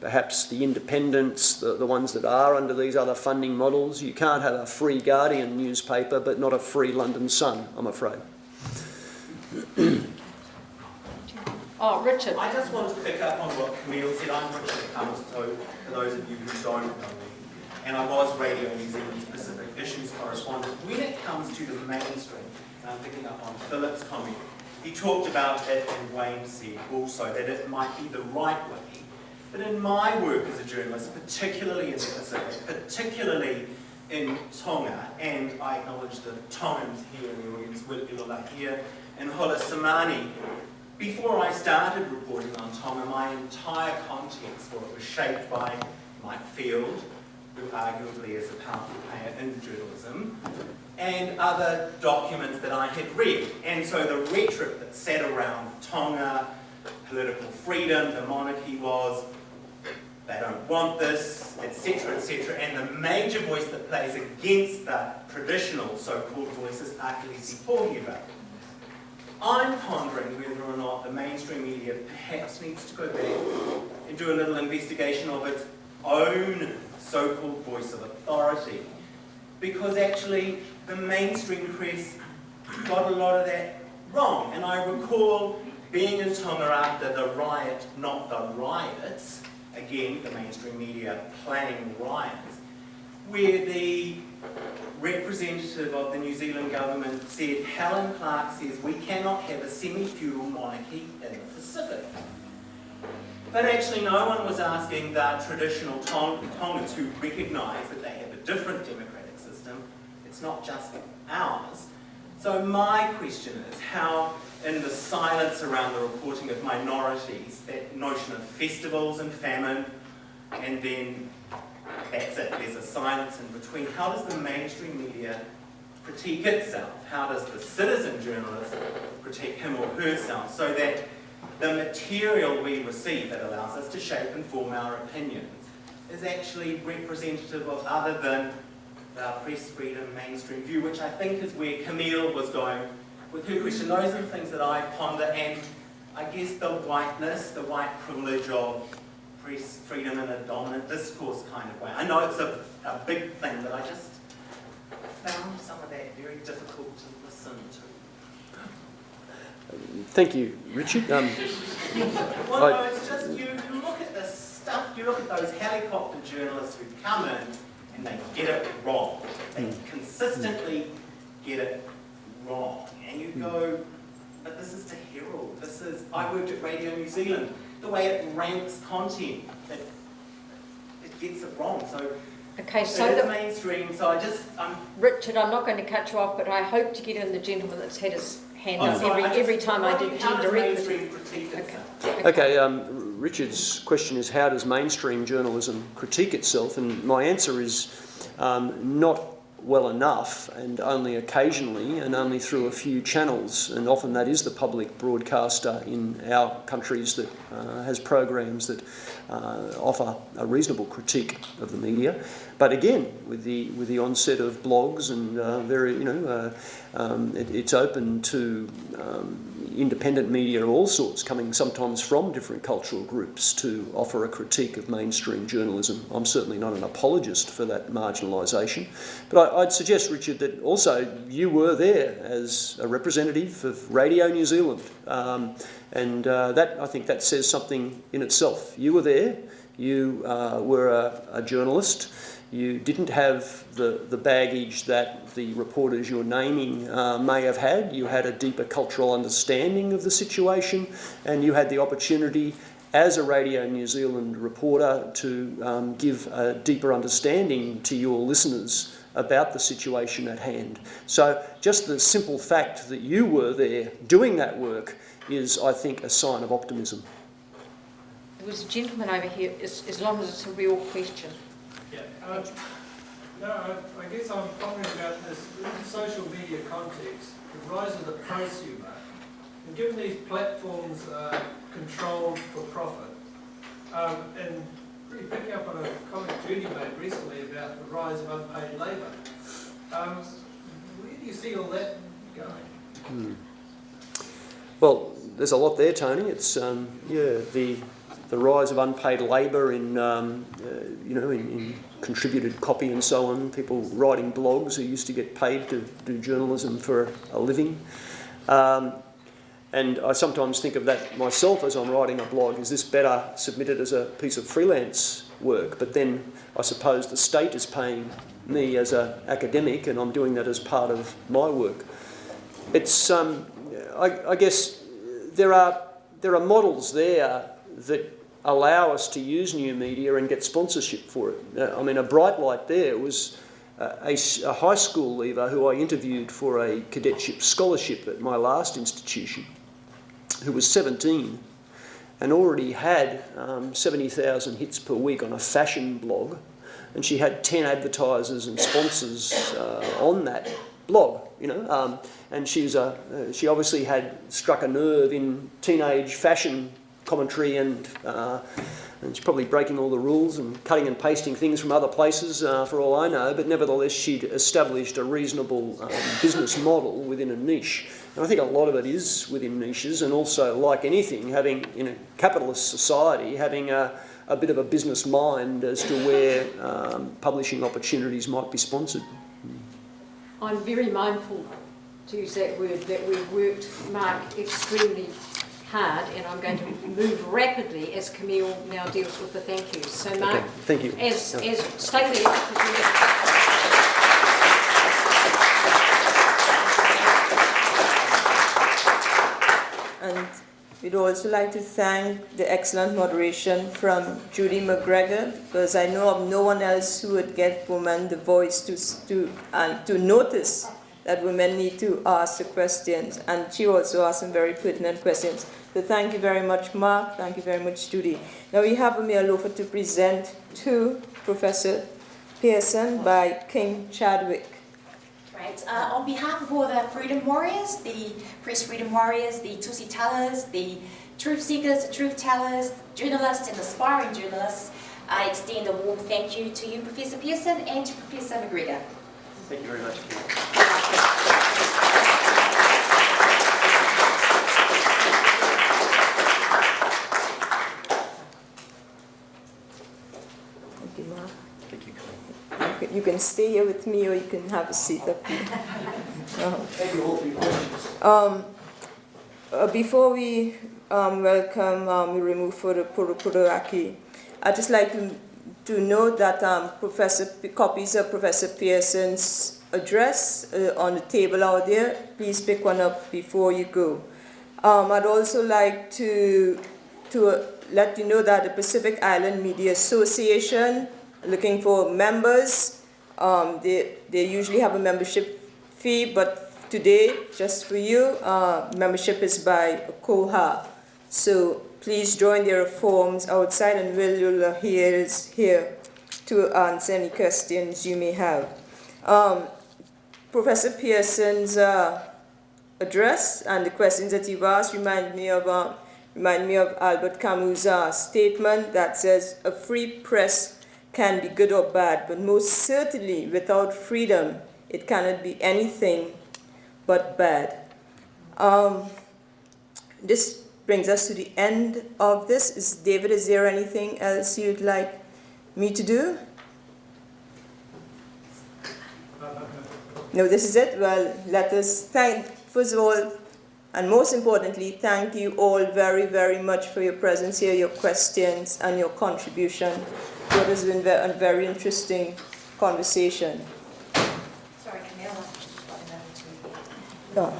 perhaps the independents, the ones that are under these other funding models? You can't have a free Guardian newspaper but not a free London Sun, I'm afraid. Oh, Richard. I just wanted to pick up on what Camille said. I'm Richard Cummins, for those of you who don't know me. And I was Radio New Zealand Pacific Issues correspondent. When it comes to the mainstream, and I'm picking up on Philip's comment, he talked about it, and Wayne said also that it might be the right way. But in my work as a journalist, particularly in the Pacific, particularly in Tonga, and I acknowledge the Tongans here in the audience, Wilula here, and Hula Samani, before I started reporting on Tonga, my entire context for it was shaped by Mike Field, who arguably is a powerful player in journalism, and other documents that I had read. And so the rhetoric that sat around Tonga, political freedom, the monarchy was, they don't want this, etc., etc. And the major voice that plays against the traditional so-called voice is Akelesi Pohira. I'm pondering whether or not the mainstream media perhaps needs to go back and do a little investigation of its own so-called voice of authority. Because actually, the mainstream press got a lot of that wrong. And I recall being in Tonga after the riot, not the riots, again, the mainstream media planning riots, where the representative of the New Zealand government said, Helen Clark says we cannot have a semi-feudal monarchy in the Pacific. But actually no one was asking the traditional Tongans who recognise that they have a different democratic system. It's not just ours. So my question is how, in the silence around the reporting of minorities, that notion of festivals and famine, and then that's it, there's a silence in between. How does the mainstream media critique itself? How does the citizen journalist critique him or herself so that the material we receive that allows us to shape and form our opinions is actually representative of other than our press freedom mainstream view, which I think is where Camille was going with her question. Those are the things that I ponder, and I guess the whiteness, the white privilege of press freedom in a dominant discourse kind of way. I know it's a big thing, but I just found some of that very difficult to listen to. Thank you, Richard. Well, no, it's just you look at this stuff, you look at those helicopter journalists who come in and they get it wrong. They consistently get it wrong. And you go, but this is the Herald. This is, I worked at Radio New Zealand. The way it ranks content, it gets it wrong. So okay, so it's mainstream. So Richard, I'm not going to cut you off, but I hope to get in the gentleman that's had his hand up every time I did direct. Okay, Richard's question is how does mainstream journalism critique itself? And my answer is not well enough, and only occasionally, and only through a few channels, and often that is the public broadcaster in our countries that has programs that offer a reasonable critique of the media. But again, with the onset of blogs and it's open to independent media of all sorts, coming sometimes from different cultural groups, to offer a critique of mainstream journalism. I'm certainly not an apologist for that marginalisation, but I'd suggest, Richard, that also you were there as a representative of Radio New Zealand, and that, I think that says something in itself. You were there, you were a journalist. You didn't have the baggage that the reporters you're naming may have had. You had a deeper cultural understanding of the situation, and you had the opportunity as a Radio New Zealand reporter to give a deeper understanding to your listeners about the situation at hand. So just the simple fact that you were there doing that work is, I think, a sign of optimism. There was a gentleman over here, as long as it's a real question. Yeah. I guess I'm pondering about this in the social media context, the rise of the prosumer. And given these platforms are controlled for profit, and really picking up on a comment Judy made recently about the rise of unpaid labour, where do you see all that going? Well, there's a lot there, Tony. It's the rise of unpaid labour in in contributed copy and so on. People writing blogs who used to get paid to do journalism for a living. And I sometimes think of that myself as I'm writing a blog. Is this better submitted as a piece of freelance work? But then I suppose the state is paying me as an academic, and I'm doing that as part of my work. It's, I guess there are models there that allow us to use new media and get sponsorship for it. I mean, a bright light there was a high school leaver who I interviewed for a cadetship scholarship at my last institution, who was 17 and already had 70,000 hits per week on a fashion blog, and she had 10 advertisers and sponsors on that blog, you know, and she obviously had struck a nerve in teenage fashion commentary, and she's probably breaking all the rules and cutting and pasting things from other places, for all I know, but nevertheless she'd established a reasonable business model within a niche. And I think a lot of it is within niches, and also, like anything, having, in a capitalist society, having a bit of a business mind as to where publishing opportunities might be sponsored. I'm very mindful, to use that word, that we've worked, Mark, extremely hard, and I'm going to move rapidly as Camille now deals with the thank yous. So, Mark, okay, thank you. As stated, and we'd also like to thank the excellent moderation from Judy Macgregor, because I know of no one else who would get women the voice to notice that women need to ask the questions, and she also asked some very pertinent questions. So thank you very much, Mark. Thank you very much, Judy. Now we have a meal offer to present to Professor Pearson by King Chadwick. Right. On behalf of all the freedom warriors, the press freedom warriors, the Tutsi tellers, the truth seekers, the truth tellers, journalists and aspiring journalists, I extend a warm thank you to you, Professor Pearson, and to Professor Macgregor. Thank you very much. Thank you, Mark. Thank you. You can stay here with me, or you can have a seat up here. Thank you all for your questions. Before we welcome, we remove for the Puraki, I'd just like to note that copies of Professor Pearson's address on the table out there. Please pick one up before you go. I'd also like to let you know that the Pacific Island Media Association looking for members. They usually have a membership fee, but today, just for you, membership is by a koha. So please join their forms outside, and Will is here to answer any questions you may have. Professor Pearson's address and the questions that you've asked remind me of Albert Camus' statement that says, a free press can be good or bad, but most certainly without freedom, it cannot be anything but bad. This brings us to the end of this. David, is there anything else you'd like me to do? No, this is it. Well, let us first of all, and most importantly, thank you all very, very much for your presence here, your questions, and your contribution. It has been a very interesting conversation. Sorry, Camille.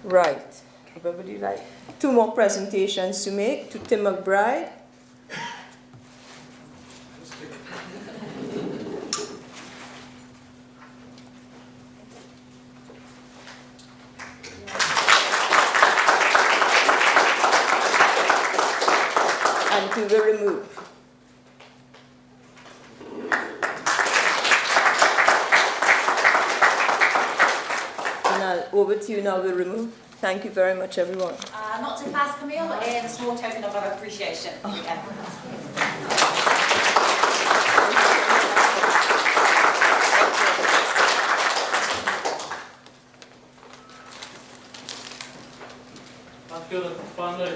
Right. Everybody like 2 more presentations to make to Tim Mcbride. And to the remove. Over to you now, we'll remove. Thank you very much, everyone. Not too fast, Camille, and a small token of our appreciation. Kia ora whānau,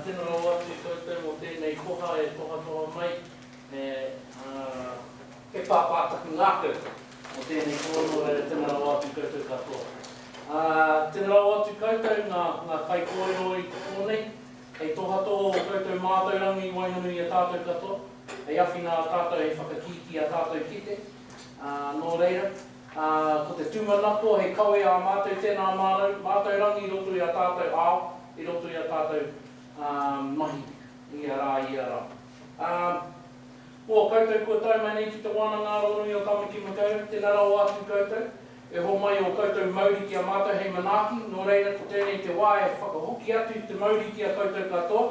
tēnā rau atu i koutou o tēnei koha e toha mai, ke pāpātaku ngākau. o tēnei kōno e tēnā rau atu koutou katoa. Tēnā rau atu koutou ngā kai kōrero i te kōnei, hei tohato o koutou mātaurangi i wainunu i a tātou katoa, hei awhina a tātou hei whakakiki a tātou kite, nō reira. Ko te tūmanako, hei kawe a mātou tēnā mātaurangi i roto i a tātou ao, i roto i a tātou mahi, i a rā. Ua koutou kua tau mai nei ki te wana ngā ronui o Tamaki Macgregor, tēnā rau atu koutou, e ho mai o koutou mauri ki a mātou hei manaaki, nō reira ko tēnei te wā e whakahoki atu te mauri ki a koutou katoa.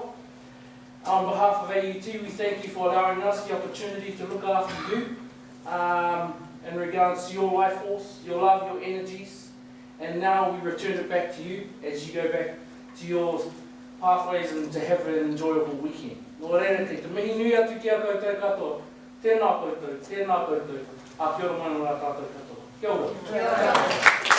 On behalf of AUT, we thank you for allowing us the opportunity to look after you in regards to your life force, your love, your energies, and now we return it back to you as you go back to your pathways and to have an enjoyable weekend. Nō reira te mihi nui atu ki a koutou katoa, tēnā koutou, a kia ora mai rā tātou katoa. Kia ora.